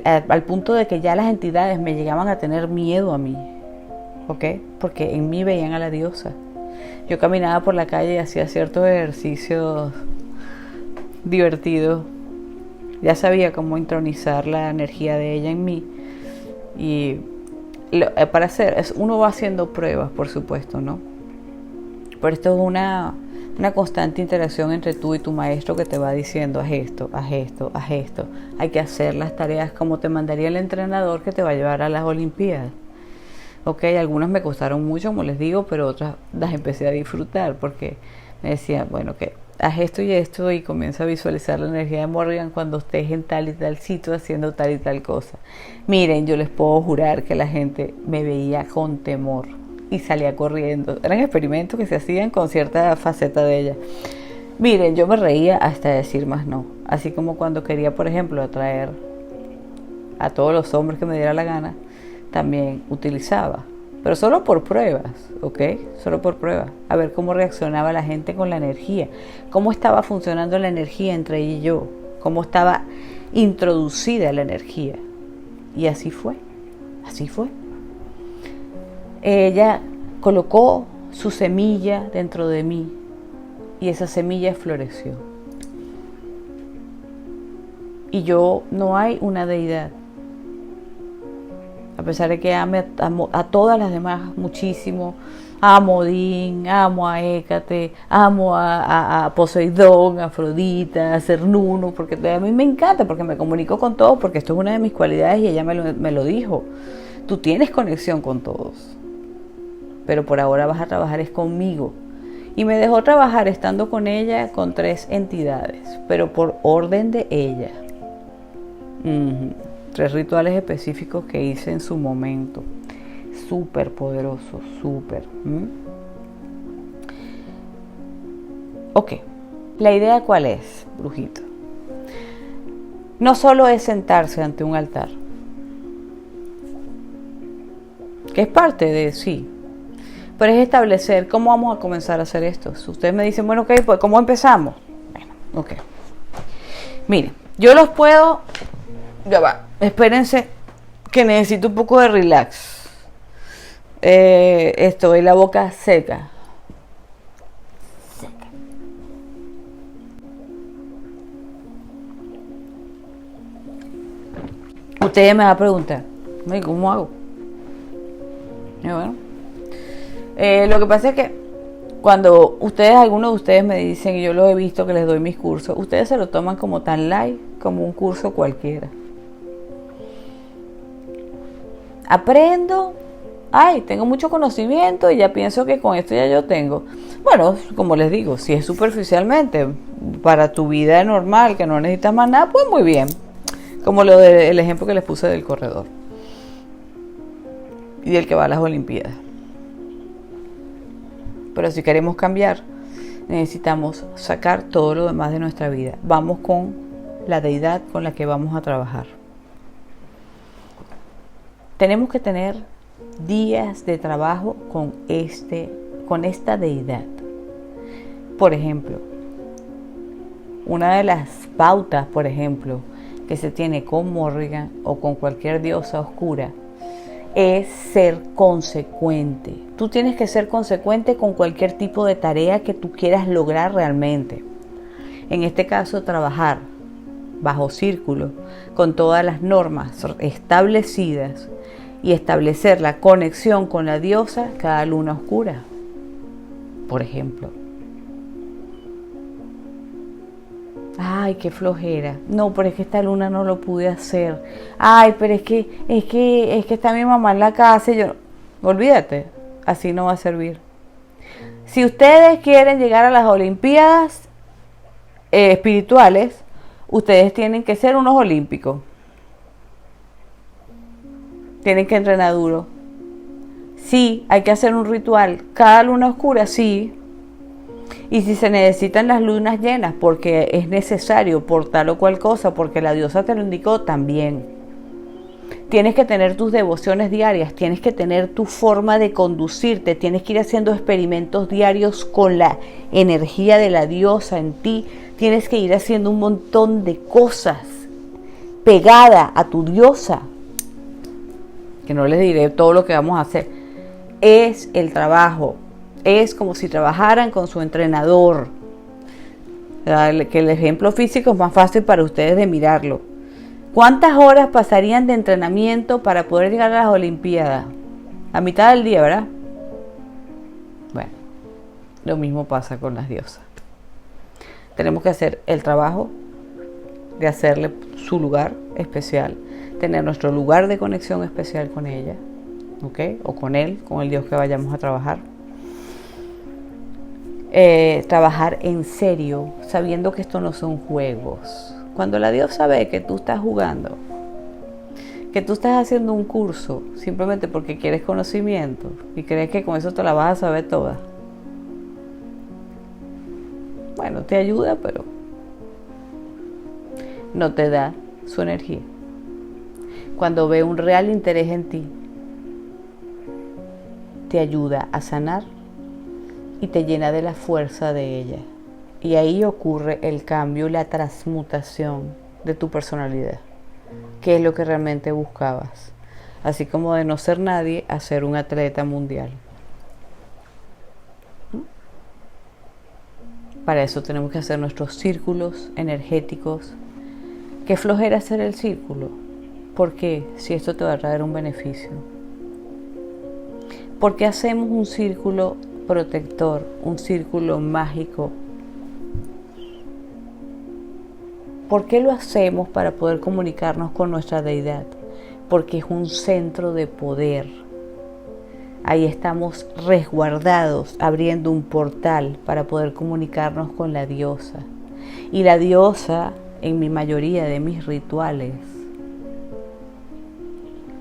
Al punto de que ya las entidades me llegaban a tener miedo a mí. ¿Ok? Porque en mí veían a la diosa. Yo caminaba por la calle y hacía ciertos ejercicios divertidos. Ya sabía cómo intronizar la energía de ella en mí. Y para hacer, uno va haciendo pruebas, por supuesto, ¿no? Pero esto es una constante interacción entre tú y tu maestro que te va diciendo, haz esto, haz esto, haz esto. Hay que hacer las tareas como te mandaría el entrenador que te va a llevar a las Olimpiadas. Ok, algunas me costaron mucho, como les digo, pero otras las empecé a disfrutar porque me decían, bueno, que haz esto y comienza a visualizar la energía de Morrigan cuando estés en tal y tal sitio haciendo tal y tal cosa. Miren, yo les puedo jurar que la gente me veía con temor y salía corriendo. Eran experimentos que se hacían con cierta faceta de ella. Miren, yo me reía hasta decir más no. Así como cuando quería, por ejemplo, atraer a todos los hombres que me diera la gana, también utilizaba. Pero solo por pruebas, ¿ok? Solo por pruebas. A ver cómo reaccionaba la gente con la energía. Cómo estaba funcionando la energía entre ella y yo. Cómo estaba introducida la energía. Y así fue. Así fue. Ella colocó su semilla dentro de mí. Y esa semilla floreció. Y yo, no hay una deidad, a pesar de que ame a todas las demás muchísimo, amo a Odín, amo a Hécate, amo a Poseidón, a Afrodita, a Cernunno, porque a mí me encanta, porque me comunico con todos, porque esto es una de mis cualidades y ella me lo dijo. Tú tienes conexión con todos, pero por ahora vas a trabajar es conmigo. Y me dejó trabajar estando con ella con 3 entidades, pero por orden de ella. 3 rituales específicos que hice en su momento. Súper poderosos, súper. Ok, la idea ¿cuál es, brujito? No solo es sentarse ante un altar, que es parte de sí, pero es establecer cómo vamos a comenzar a hacer esto. Si ustedes me dicen, bueno, ok, pues ¿cómo empezamos? Bueno, ok. Miren, yo los puedo... Ya va, espérense que necesito un poco de relax. Estoy la boca seca. Ustedes me van a preguntar, ¿cómo hago? Y bueno, lo que pasa es que cuando algunos de ustedes me dicen, y yo lo he visto que les doy mis cursos, ustedes se lo toman como tan light, como un curso cualquiera. Aprendo, tengo mucho conocimiento y ya pienso que con esto ya yo tengo. Bueno, como les digo, si es superficialmente, para tu vida normal, que no necesitas más nada, pues muy bien. Como el ejemplo que les puse del corredor y del que va a las Olimpiadas. Pero si queremos cambiar, necesitamos sacar todo lo demás de nuestra vida. Vamos con la deidad con la que vamos a trabajar. Tenemos que tener días de trabajo con esta deidad. Por ejemplo, una de las pautas, por ejemplo, que se tiene con Morrigan o con cualquier diosa oscura es ser consecuente. Tú tienes que ser consecuente con cualquier tipo de tarea que tú quieras lograr realmente. En este caso, trabajar bajo círculo con todas las normas establecidas y establecer la conexión con la diosa cada luna oscura, por ejemplo. Ay, qué flojera. No, pero es que esta luna no lo pude hacer. Ay, pero es que está mi mamá en la casa y yo... Olvídate, así no va a servir. Si ustedes quieren llegar a las Olimpiadas espirituales, ustedes tienen que ser unos olímpicos. Tienen que entrenar duro. Sí, hay que hacer un ritual. Cada luna oscura, sí. Y si se necesitan las lunas llenas porque es necesario por tal o cual cosa, porque la diosa te lo indicó, también. Tienes que tener tus devociones diarias, tienes que tener tu forma de conducirte, tienes que ir haciendo experimentos diarios con la energía de la diosa en ti, tienes que ir haciendo un montón de cosas pegada a tu diosa, que no les diré todo lo que vamos a hacer. Es el trabajo. Es como si trabajaran con su entrenador. Que el ejemplo físico es más fácil para ustedes de mirarlo. ¿Cuántas horas pasarían de entrenamiento para poder llegar a las Olimpiadas? A mitad del día, ¿verdad? Bueno, lo mismo pasa con las diosas. Tenemos que hacer el trabajo de hacerle su lugar especial, tener nuestro lugar de conexión especial con ella, ¿ok? O con él, con el dios que vayamos a trabajar. Trabajar en serio, sabiendo que esto no son juegos. Cuando la diosa ve que tú estás jugando, que tú estás haciendo un curso simplemente porque quieres conocimiento y crees que con eso te la vas a saber toda, bueno, te ayuda, pero no te da su energía. cuando ve un real interés en ti, te ayuda a sanar y te llena de la fuerza de ella. Y ahí ocurre el cambio y la transmutación de tu personalidad, que es lo que realmente buscabas. Así como de no ser nadie a ser un atleta mundial. Para eso tenemos que hacer nuestros círculos energéticos. ¿Qué flojera hacer el círculo? ¿Por qué? Si esto te va a traer un beneficio. ¿Por qué hacemos un círculo protector, un círculo mágico? ¿Por qué lo hacemos? Para poder comunicarnos con nuestra deidad. Porque es un centro de poder. Ahí estamos resguardados, abriendo un portal para poder comunicarnos con la diosa. Y la diosa, en mi mayoría de mis rituales,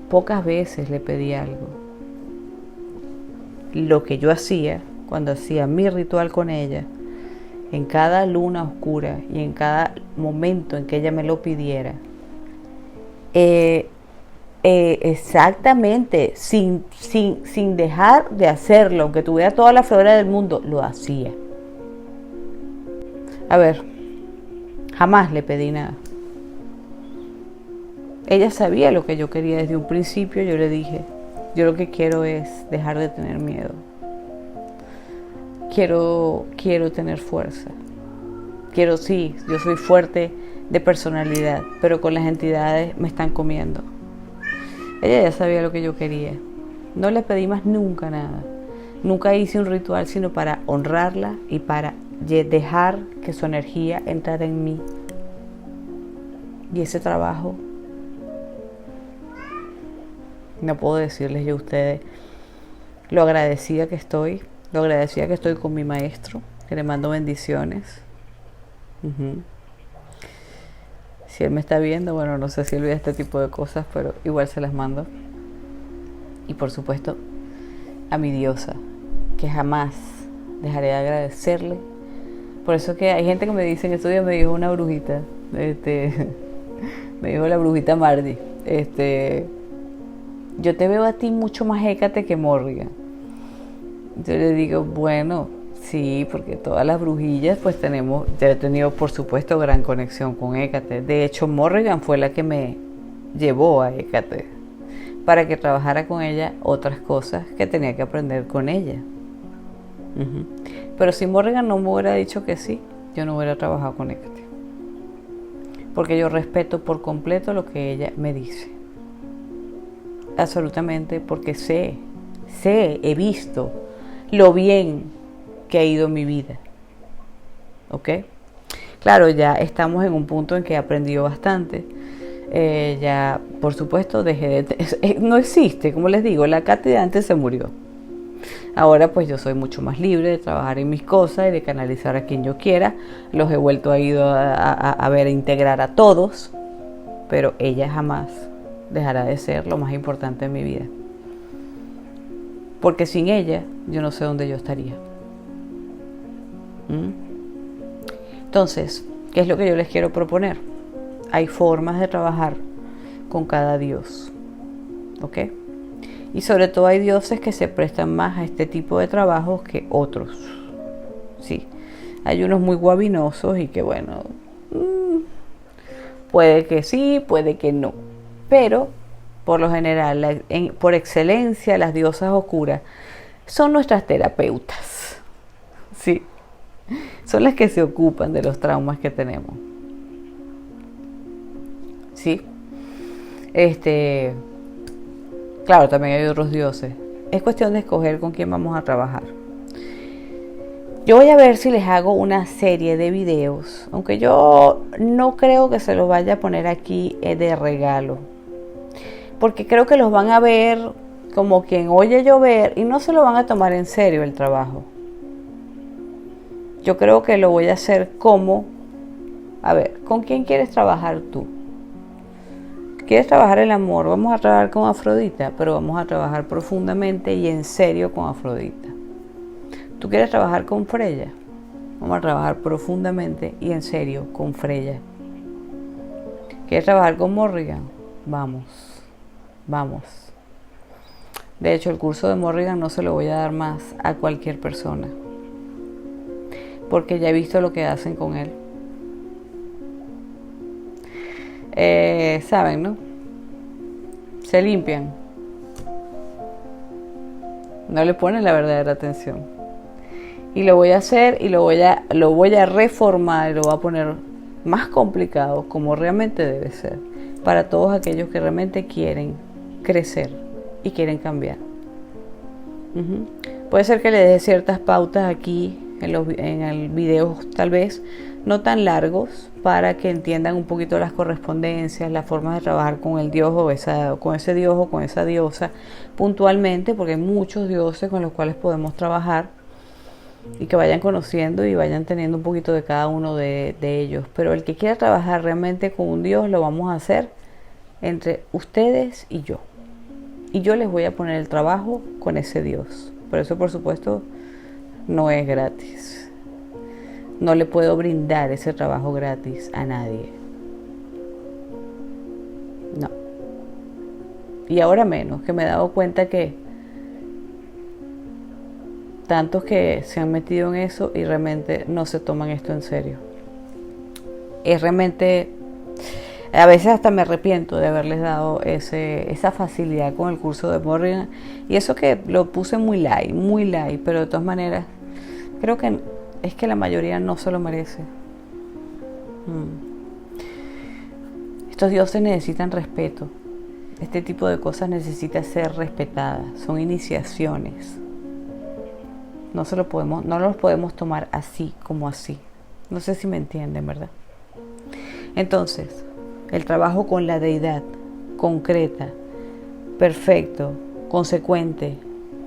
pocas veces le pedí algo. Lo que yo hacía, cuando hacía mi ritual con ella, en cada luna oscura y en cada momento en que ella me lo pidiera, exactamente, sin dejar de hacerlo, aunque tuviera toda la flora del mundo, lo hacía. A ver, jamás le pedí nada. Ella sabía lo que yo quería desde un principio. Yo le dije, yo lo que quiero es dejar de tener miedo. Quiero tener fuerza. Sí, yo soy fuerte de personalidad, pero con las entidades me están comiendo. Ella ya sabía lo que yo quería. No le pedí más nunca nada. Nunca hice un ritual sino para honrarla y para dejar que su energía entrara en mí. Y ese trabajo, no puedo decirles yo a ustedes lo agradecida que estoy con mi maestro, que le mando bendiciones. Si él me está viendo, bueno, no sé si él ve este tipo de cosas, pero igual se las mando. Y por supuesto, a mi diosa, que jamás dejaré de agradecerle. Por eso que hay gente que me dice, en estos días me dijo una brujita, me dijo la brujita Mardi, yo te veo a ti mucho más Hécate que Morrigan. Yo le digo, bueno, sí, porque todas las brujillas pues yo he tenido por supuesto gran conexión con Hécate. De hecho, Morrigan fue la que me llevó a Hécate para que trabajara con ella otras cosas que tenía que aprender con ella. Pero si Morrigan no me hubiera dicho que sí, yo no hubiera trabajado con Hécate, porque yo respeto por completo lo que ella me dice. Absolutamente, porque he visto lo bien que ha ido mi vida. ¿Ok? Claro, ya estamos en un punto en que he aprendido bastante. Ya, por supuesto, no existe, como les digo, la Katy de antes se murió. Ahora pues yo soy mucho más libre de trabajar en mis cosas y de canalizar a quien yo quiera. Los he vuelto a integrar a todos, pero ella jamás dejará de ser lo más importante en mi vida. Porque sin ella, yo no sé dónde yo estaría. Entonces, ¿qué es lo que yo les quiero proponer? Hay formas de trabajar con cada dios. ¿Ok? Y sobre todo hay dioses que se prestan más a este tipo de trabajos que otros. Sí. Hay unos muy guabinosos y que bueno, puede que sí, puede que no. Pero, por lo general, por excelencia, las diosas oscuras son nuestras terapeutas. Sí. Son las que se ocupan de los traumas que tenemos. Sí. Claro, también hay otros dioses. Es cuestión de escoger con quién vamos a trabajar. Yo voy a ver si les hago una serie de videos, aunque yo no creo que se los vaya a poner aquí de regalo, porque creo que los van a ver como quien oye llover y no se lo van a tomar en serio el trabajo. Yo creo que lo voy a hacer como, a ver, ¿con quién quieres trabajar tú? ¿Quieres trabajar el amor? Vamos a trabajar con Afrodita, pero vamos a trabajar profundamente y en serio con Afrodita. ¿Tú quieres trabajar con Freya? Vamos a trabajar profundamente y en serio con Freya. ¿Quieres trabajar con Morrigan? Vamos. vamos. De hecho, el curso de Morrigan no se lo voy a dar más a cualquier persona, porque ya he visto lo que hacen con él. Saben, ¿no? Se limpian. No le ponen la verdadera atención. Y lo voy a hacer y lo voy a reformar y lo voy a poner más complicado, como realmente debe ser, para todos aquellos que realmente quieren crecer y quieren cambiar. Puede ser que le dé ciertas pautas aquí en el video, tal vez no tan largos, para que entiendan un poquito las correspondencias, las formas de trabajar con el dios con ese dios o con esa diosa puntualmente, porque hay muchos dioses con los cuales podemos trabajar, y que vayan conociendo y vayan teniendo un poquito de cada uno de ellos. Pero el que quiera trabajar realmente con un dios, lo vamos a hacer entre ustedes y yo. Y yo les voy a poner el trabajo con ese dios. Por eso, por supuesto, no es gratis. No le puedo brindar ese trabajo gratis a nadie. No. Y ahora menos, que me he dado cuenta que tantos que se han metido en eso y realmente no se toman esto en serio. Es realmente, a veces hasta me arrepiento de haberles dado esa facilidad con el curso de Morrigan, y eso que lo puse muy light, pero de todas maneras creo que es que la mayoría no se lo merece. Estos dioses necesitan respeto. Este tipo de cosas necesita ser respetadas. Son iniciaciones. No los podemos tomar así como así. No sé si me entienden, ¿verdad? Entonces, el trabajo con la deidad, concreta, perfecto, consecuente,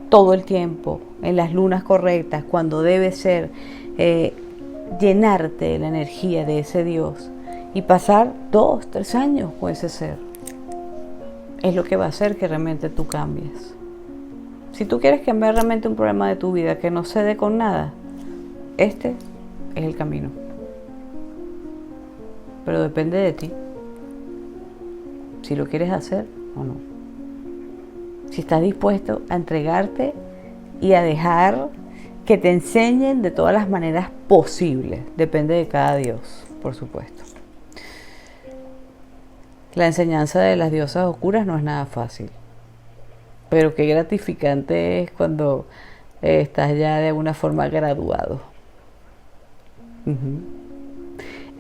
todo el tiempo, en las lunas correctas, cuando debe ser, llenarte de la energía de ese Dios y pasar 2, 3 años con ese ser, es lo que va a hacer que realmente tú cambies. Si tú quieres cambiar realmente un problema de tu vida que no cede con nada, este es el camino. Pero depende de ti, si lo quieres hacer o no. Si estás dispuesto a entregarte y a dejar que te enseñen de todas las maneras posibles. Depende de cada dios, por supuesto. La enseñanza de las diosas oscuras no es nada fácil. Pero qué gratificante es cuando estás ya de alguna forma graduado.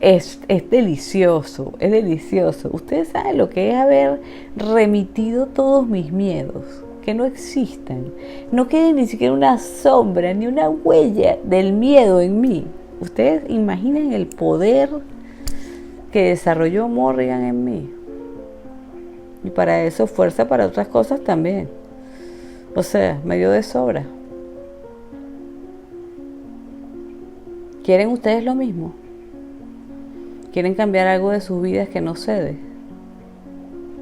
Es delicioso, es delicioso. Ustedes saben lo que es haber remitido todos mis miedos, que no existan. No quede ni siquiera una sombra, ni una huella del miedo en mí. Ustedes imaginen el poder que desarrolló Morrigan en mí. Y para eso fuerza para otras cosas también. O sea, me dio de sobra. ¿Quieren ustedes lo mismo? ¿Quieren cambiar algo de sus vidas que no cede?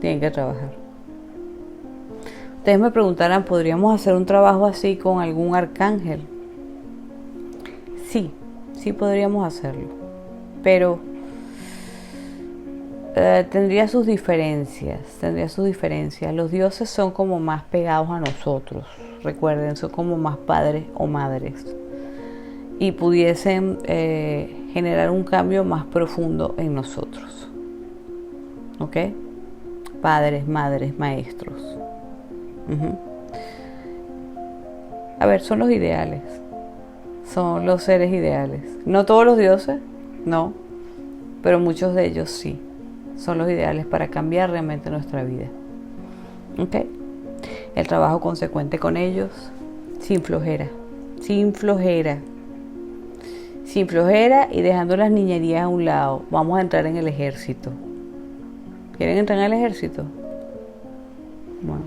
Tienen que trabajar. Ustedes me preguntarán, ¿podríamos hacer un trabajo así con algún arcángel? Sí, sí podríamos hacerlo. Pero tendría sus diferencias. Los dioses son como más pegados a nosotros. Recuerden, son como más padres o madres. Y pudiesen generar un cambio más profundo en nosotros. ¿Ok? Padres, madres, maestros. A ver, son los ideales. Son los seres ideales. No todos los dioses, no. Pero muchos de ellos sí. Son los ideales para cambiar realmente nuestra vida. ¿Ok? El trabajo consecuente con ellos, sin flojera. Sin flojera. Sin flojera y dejando las niñerías a un lado. Vamos a entrar en el ejército. ¿Quieren entrar en el ejército? Bueno.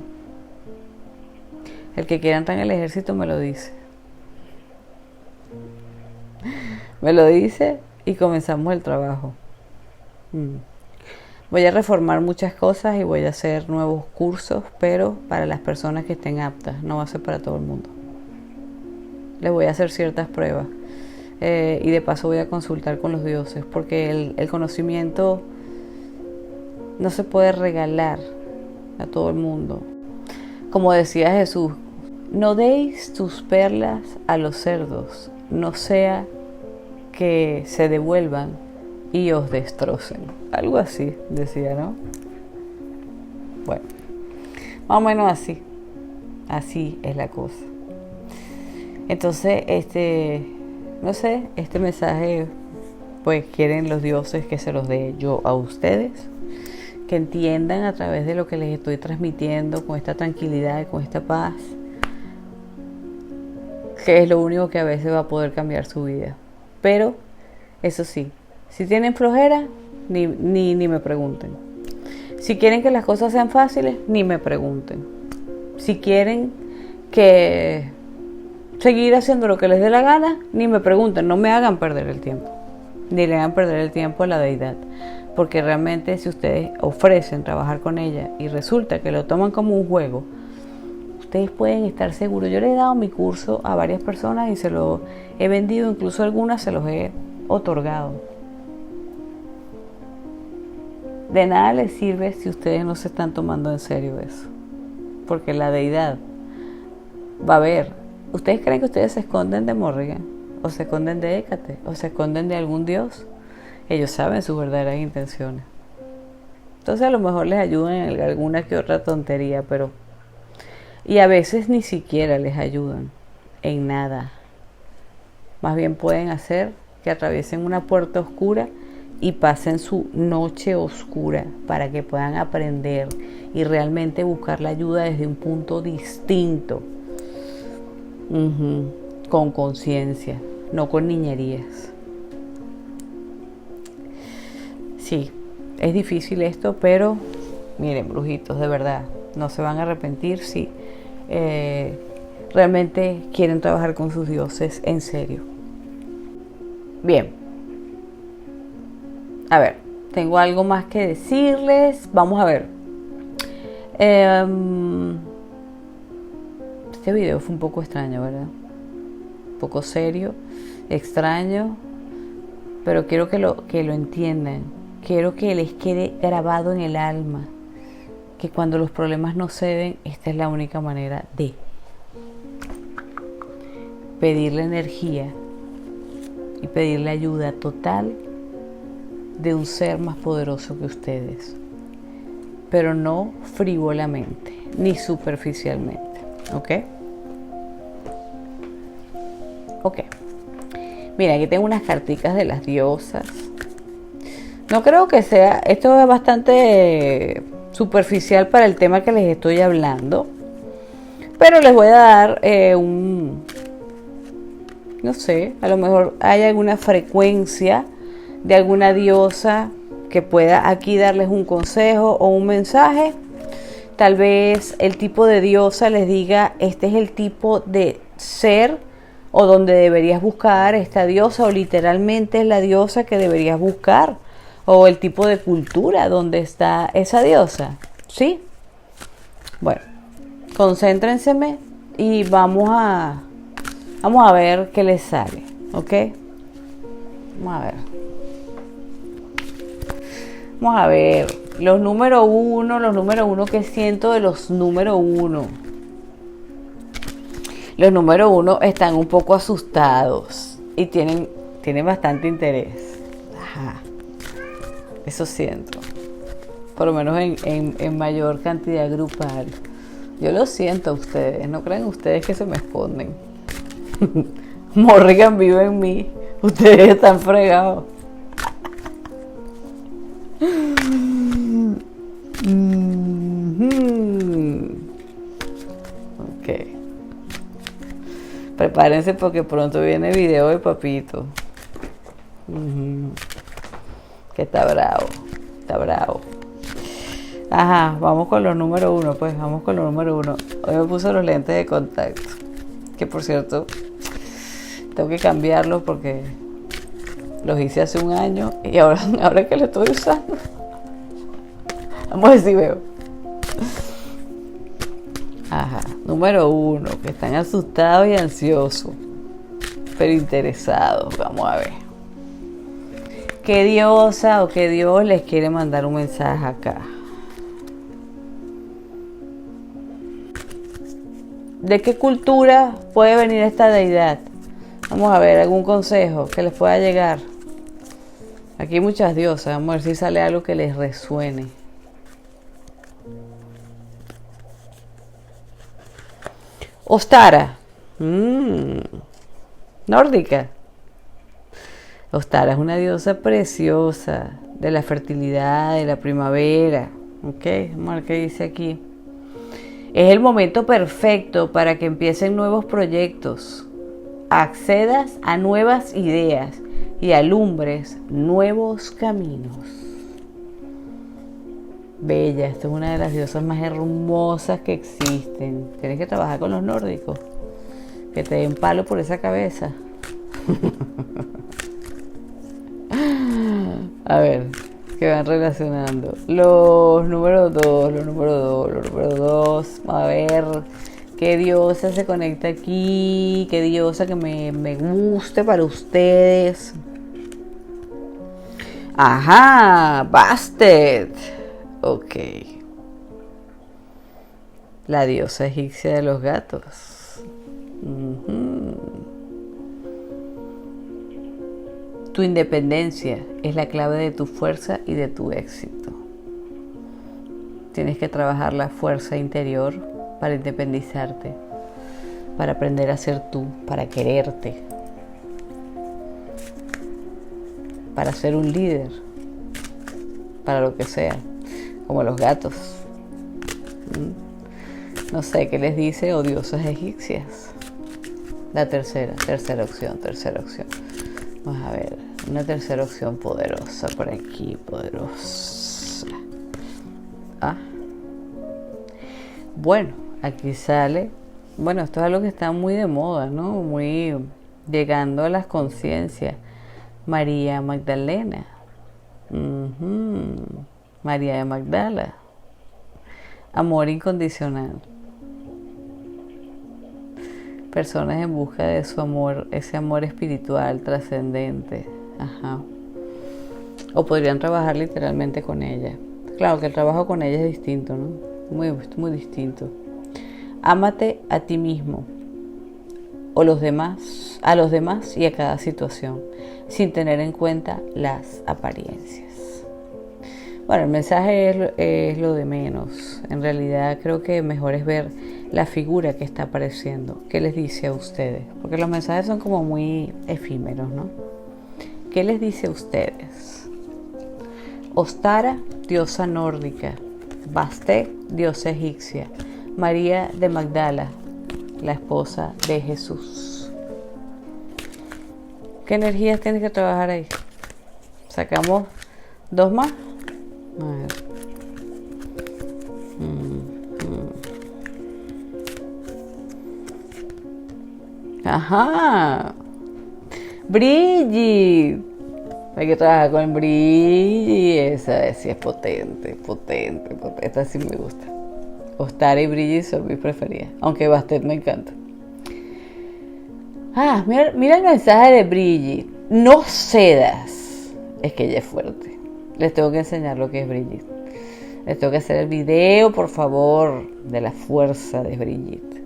El que quiera entrar en el ejército me lo dice. Me lo dice y comenzamos el trabajo. Voy a reformar muchas cosas y voy a hacer nuevos cursos, pero para las personas que estén aptas, no va a ser para todo el mundo. Les voy a hacer ciertas pruebas y de paso voy a consultar con los dioses, porque el conocimiento no se puede regalar, a todo el mundo. Como decía Jesús, no deis tus perlas a los cerdos, no sea que se devuelvan y os destrocen. Algo así decía, ¿no? Bueno, más o menos así. Así es la cosa. Entonces, no sé, este mensaje, pues quieren los dioses que se los dé yo a ustedes, que entiendan a través de lo que les estoy transmitiendo con esta tranquilidad y con esta paz, que es lo único que a veces va a poder cambiar su vida. Pero, eso sí, si tienen flojera, ni me pregunten. Si quieren que las cosas sean fáciles, ni me pregunten. Si quieren que seguir haciendo lo que les dé la gana, ni me pregunten, no me hagan perder el tiempo, ni le hagan perder el tiempo a la deidad, porque realmente si ustedes ofrecen trabajar con ella y resulta que lo toman como un juego, ustedes pueden estar seguros. Yo le he dado mi curso a varias personas y se lo he vendido, incluso algunas se los he otorgado. De nada les sirve si ustedes no se están tomando en serio eso, porque la deidad va a ver. ¿Ustedes creen que ustedes se esconden de Morrigan? ¿O se esconden de Hécate? ¿O se esconden de algún dios? Ellos saben sus verdaderas intenciones. Entonces a lo mejor les ayudan en alguna que otra tontería, pero... Y a veces ni siquiera les ayudan en nada. Más bien pueden hacer que atraviesen una puerta oscura y pasen su noche oscura para que puedan aprender y realmente buscar la ayuda desde un punto distinto. Con conciencia, no con niñerías. Sí, es difícil esto, pero miren, brujitos, de verdad, no se van a arrepentir si realmente quieren trabajar con sus dioses en serio. Bien, a ver, tengo algo más que decirles. Vamos a ver. Este video fue un poco extraño, ¿verdad? Un poco serio, extraño, pero quiero que lo entiendan. Quiero que les quede grabado en el alma que cuando los problemas no ceden, esta es la única manera de pedirle energía y pedirle ayuda total de un ser más poderoso que ustedes, pero no frívolamente ni superficialmente. ¿Ok? Ok. Mira, aquí tengo unas carticas de las diosas. No creo que sea... Esto es bastante superficial para el tema que les estoy hablando. Pero les voy a dar no sé, a lo mejor hay alguna frecuencia de alguna diosa que pueda aquí darles un consejo o un mensaje. Tal vez el tipo de diosa les diga, este es el tipo de ser o donde deberías buscar esta diosa, o literalmente es la diosa que deberías buscar, o el tipo de cultura donde está esa diosa, ¿sí? Bueno, concéntrense y vamos a ver qué les sale, ¿ok? Vamos a ver los número uno que siento de los número uno. Los número uno están un poco asustados y tienen bastante interés. Ajá. Eso siento. Por lo menos en mayor cantidad grupal. Yo lo siento a ustedes. No creen ustedes que se me esconden. Morrigan vive en mí. Ustedes están fregados. Ok. Prepárense porque pronto viene video de Papito. Que está bravo. Ajá, vamos con los número uno, pues vamos con los número uno. Hoy me puse los lentes de contacto, que por cierto tengo que cambiarlos porque los hice hace un año y ahora que los estoy usando, vamos a ver si veo. Ajá, número uno, que están asustados y ansiosos, pero interesados. Vamos a ver qué diosa o qué dios les quiere mandar un mensaje acá. ¿De qué cultura puede venir esta deidad? Vamos a ver, algún consejo que les pueda llegar. Aquí hay muchas diosas, vamos a ver si sale algo que les resuene. Ostara. Nórdica. Ostara es una diosa preciosa de la fertilidad, de la primavera. Ok, vamos a ver qué dice aquí. Es el momento perfecto para que empiecen nuevos proyectos, accedas a nuevas ideas y alumbres nuevos caminos. Bella, esta es una de las diosas más hermosas que existen. Tienes que trabajar con los nórdicos, que te den palo por esa cabeza. A ver, que van relacionando. Los números 2. A ver, qué diosa se conecta aquí. Qué diosa que me guste para ustedes. Ajá, Bastet. Ok. La diosa egipcia de los gatos. Tu independencia es la clave de tu fuerza y de tu éxito. Tienes que trabajar la fuerza interior para independizarte, para aprender a ser tú, para quererte, para ser un líder, para lo que sea, como los gatos. No sé qué les dice, o diosas egipcias. La tercera opción. Vamos a ver, una tercera opción poderosa por aquí, poderosa. Bueno, aquí sale, bueno, esto es algo que está muy de moda, ¿no? Muy llegando a las conciencias. María Magdalena. María de Magdala. Amor incondicional. Personas en busca de su amor, ese amor espiritual, trascendente. Ajá. O podrían trabajar literalmente con ella. Claro que el trabajo con ella es distinto, ¿no? Muy distinto. Ámate a ti mismo o a los demás y a cada situación, sin tener en cuenta las apariencias. Bueno, el mensaje es lo de menos. En realidad creo que mejor es ver la figura que está apareciendo. ¿Qué les dice a ustedes? Porque los mensajes son como muy efímeros, ¿no? ¿Qué les dice a ustedes? Ostara, diosa nórdica. Bastet, diosa egipcia. María de Magdala, la esposa de Jesús. ¿Qué energías tienes que trabajar ahí? Sacamos 2 más. A ver. Ajá. Brigitte. Hay que trabajar con Brigitte. Esa sí es potente. Esta sí me gusta. Ostara y Brigitte son mis preferidas. Aunque Bastet me encanta. Mira el mensaje de Brigitte. No cedas. Es que ella es fuerte. Les tengo que enseñar lo que es Brigitte. Les tengo que hacer el video, por favor, de la fuerza de Brigitte.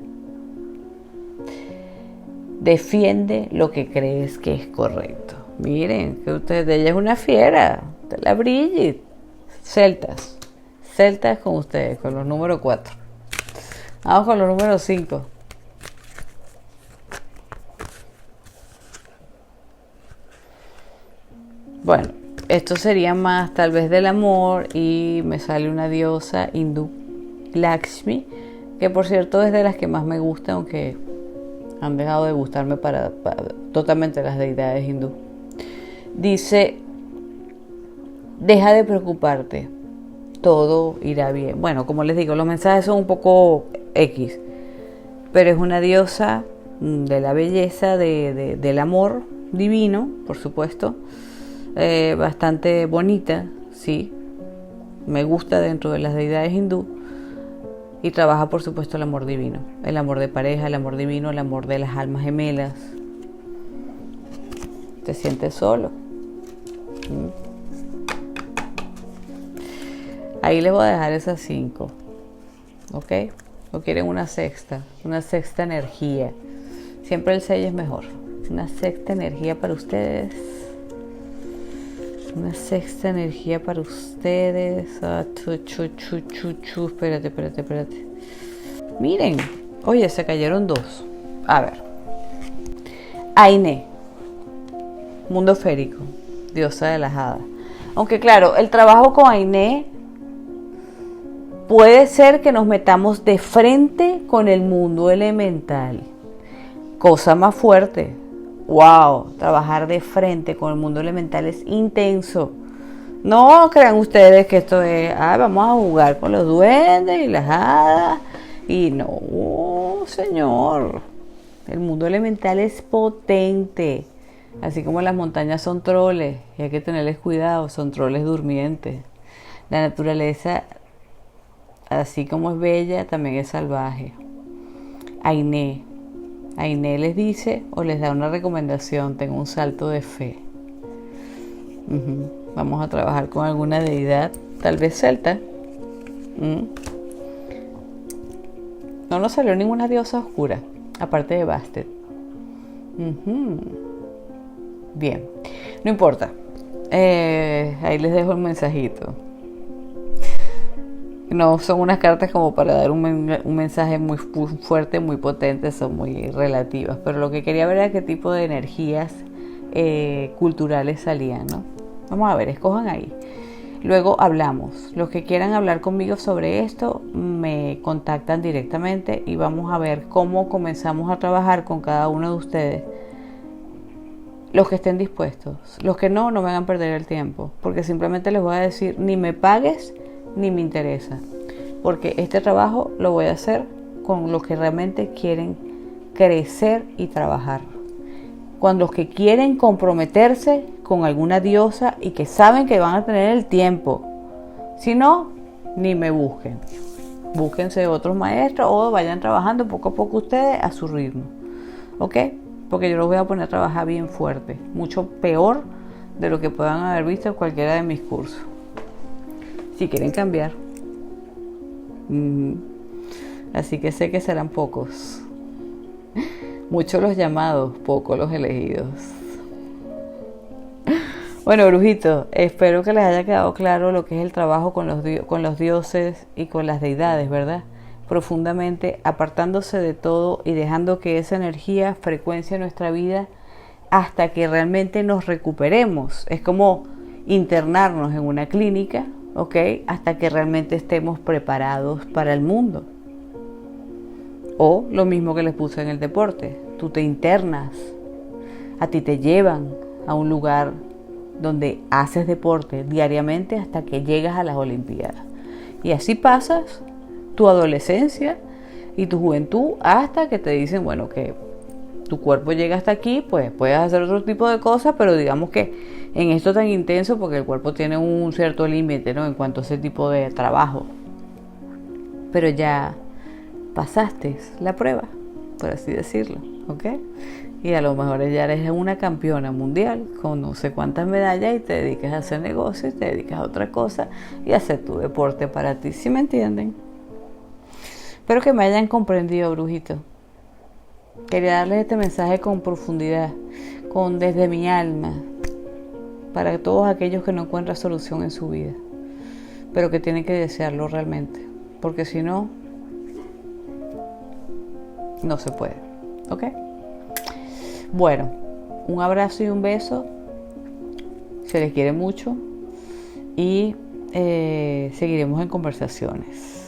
Defiende lo que crees que es correcto. Miren, que ella es una fiera. La Brigitte. Celtas con ustedes, con los números 4. Vamos con los números 5. Bueno, esto sería más tal vez del amor y me sale una diosa hindú, Lakshmi, que por cierto es de las que más me gusta, aunque han dejado de gustarme para totalmente las deidades hindú. Dice, deja de preocuparte, todo irá bien. Bueno, como les digo, los mensajes son un poco X, pero es una diosa de la belleza, del amor divino, por supuesto, bastante bonita, sí, me gusta dentro de las deidades hindú, y trabaja por supuesto el amor divino, el amor de pareja, el amor divino, el amor de las almas gemelas. Te sientes solo. Ahí les voy a dejar esas 5. ¿Ok? ¿O quieren una sexta? Una sexta energía. Siempre el 6 es mejor. Una sexta energía para ustedes. Una sexta energía para ustedes. Espérate. Miren. Oye, se cayeron 2. A ver. Ainé. Mundo férico. Diosa de las hadas. Aunque claro, el trabajo con Ainé puede ser que nos metamos de frente con el mundo elemental. Cosa más fuerte. Wow, trabajar de frente con el mundo elemental es intenso. No crean ustedes que esto es, vamos a jugar con los duendes y las hadas. Y no, señor. El mundo elemental es potente. Así como las montañas son troles, y hay que tenerles cuidado, son troles durmientes. La naturaleza, así como es bella, también es salvaje. Ainé les dice o les da una recomendación: tenga un salto de fe. Vamos a trabajar con alguna deidad, tal vez celta. No nos salió ninguna diosa oscura, aparte de Bastet. Bien, no importa. Ahí les dejo un mensajito. No son unas cartas como para dar un mensaje muy fuerte, muy potente, son muy relativas. Pero lo que quería ver era qué tipo de energías culturales salían, ¿no? Vamos a ver, escojan ahí. Luego hablamos. Los que quieran hablar conmigo sobre esto me contactan directamente y vamos a ver cómo comenzamos a trabajar con cada uno de ustedes. Los que estén dispuestos. Los que no me hagan perder el tiempo, porque simplemente les voy a decir: ni me pagues ni me interesa, porque este trabajo lo voy a hacer con los que realmente quieren crecer y trabajar, con los que quieren comprometerse con alguna diosa y que saben que van a tener el tiempo. Si no, ni me busquen. Búsquense otros maestros o vayan trabajando poco a poco ustedes a su ritmo, ¿ok? Porque yo los voy a poner a trabajar bien fuerte, mucho peor de lo que puedan haber visto en cualquiera de mis cursos. Si quieren cambiar. Así que sé que serán pocos. Muchos los llamados, pocos los elegidos. Bueno, brujitos, espero que les haya quedado claro lo que es el trabajo con los dioses y con las deidades, ¿verdad? Profundamente, apartándose de todo y dejando que esa energía frecuencie nuestra vida hasta que realmente nos recuperemos. Es como internarnos en una clínica, ¿ok? Hasta que realmente estemos preparados para el mundo. O lo mismo que les puse en el deporte, tú te internas, a ti te llevan a un lugar donde haces deporte diariamente hasta que llegas a las Olimpiadas. Y así pasas tu adolescencia y tu juventud hasta que te dicen, bueno, que tu cuerpo llega hasta aquí, pues puedes hacer otro tipo de cosas, pero digamos que en esto tan intenso, porque el cuerpo tiene un cierto límite, ¿no? En cuanto a ese tipo de trabajo. Pero ya pasaste la prueba, por así decirlo, ¿ok? Y a lo mejor ya eres una campeona mundial con no sé cuántas medallas y te dedicas a hacer negocios, te dedicas a otra cosa y a hacer tu deporte para ti, ¿sí me entienden? Espero que me hayan comprendido, brujito. Quería darles este mensaje con profundidad, desde mi alma, para todos aquellos que no encuentran solución en su vida, pero que tienen que desearlo realmente, porque si no, no se puede, ¿ok? Bueno, un abrazo y un beso, se les quiere mucho y seguiremos en conversaciones.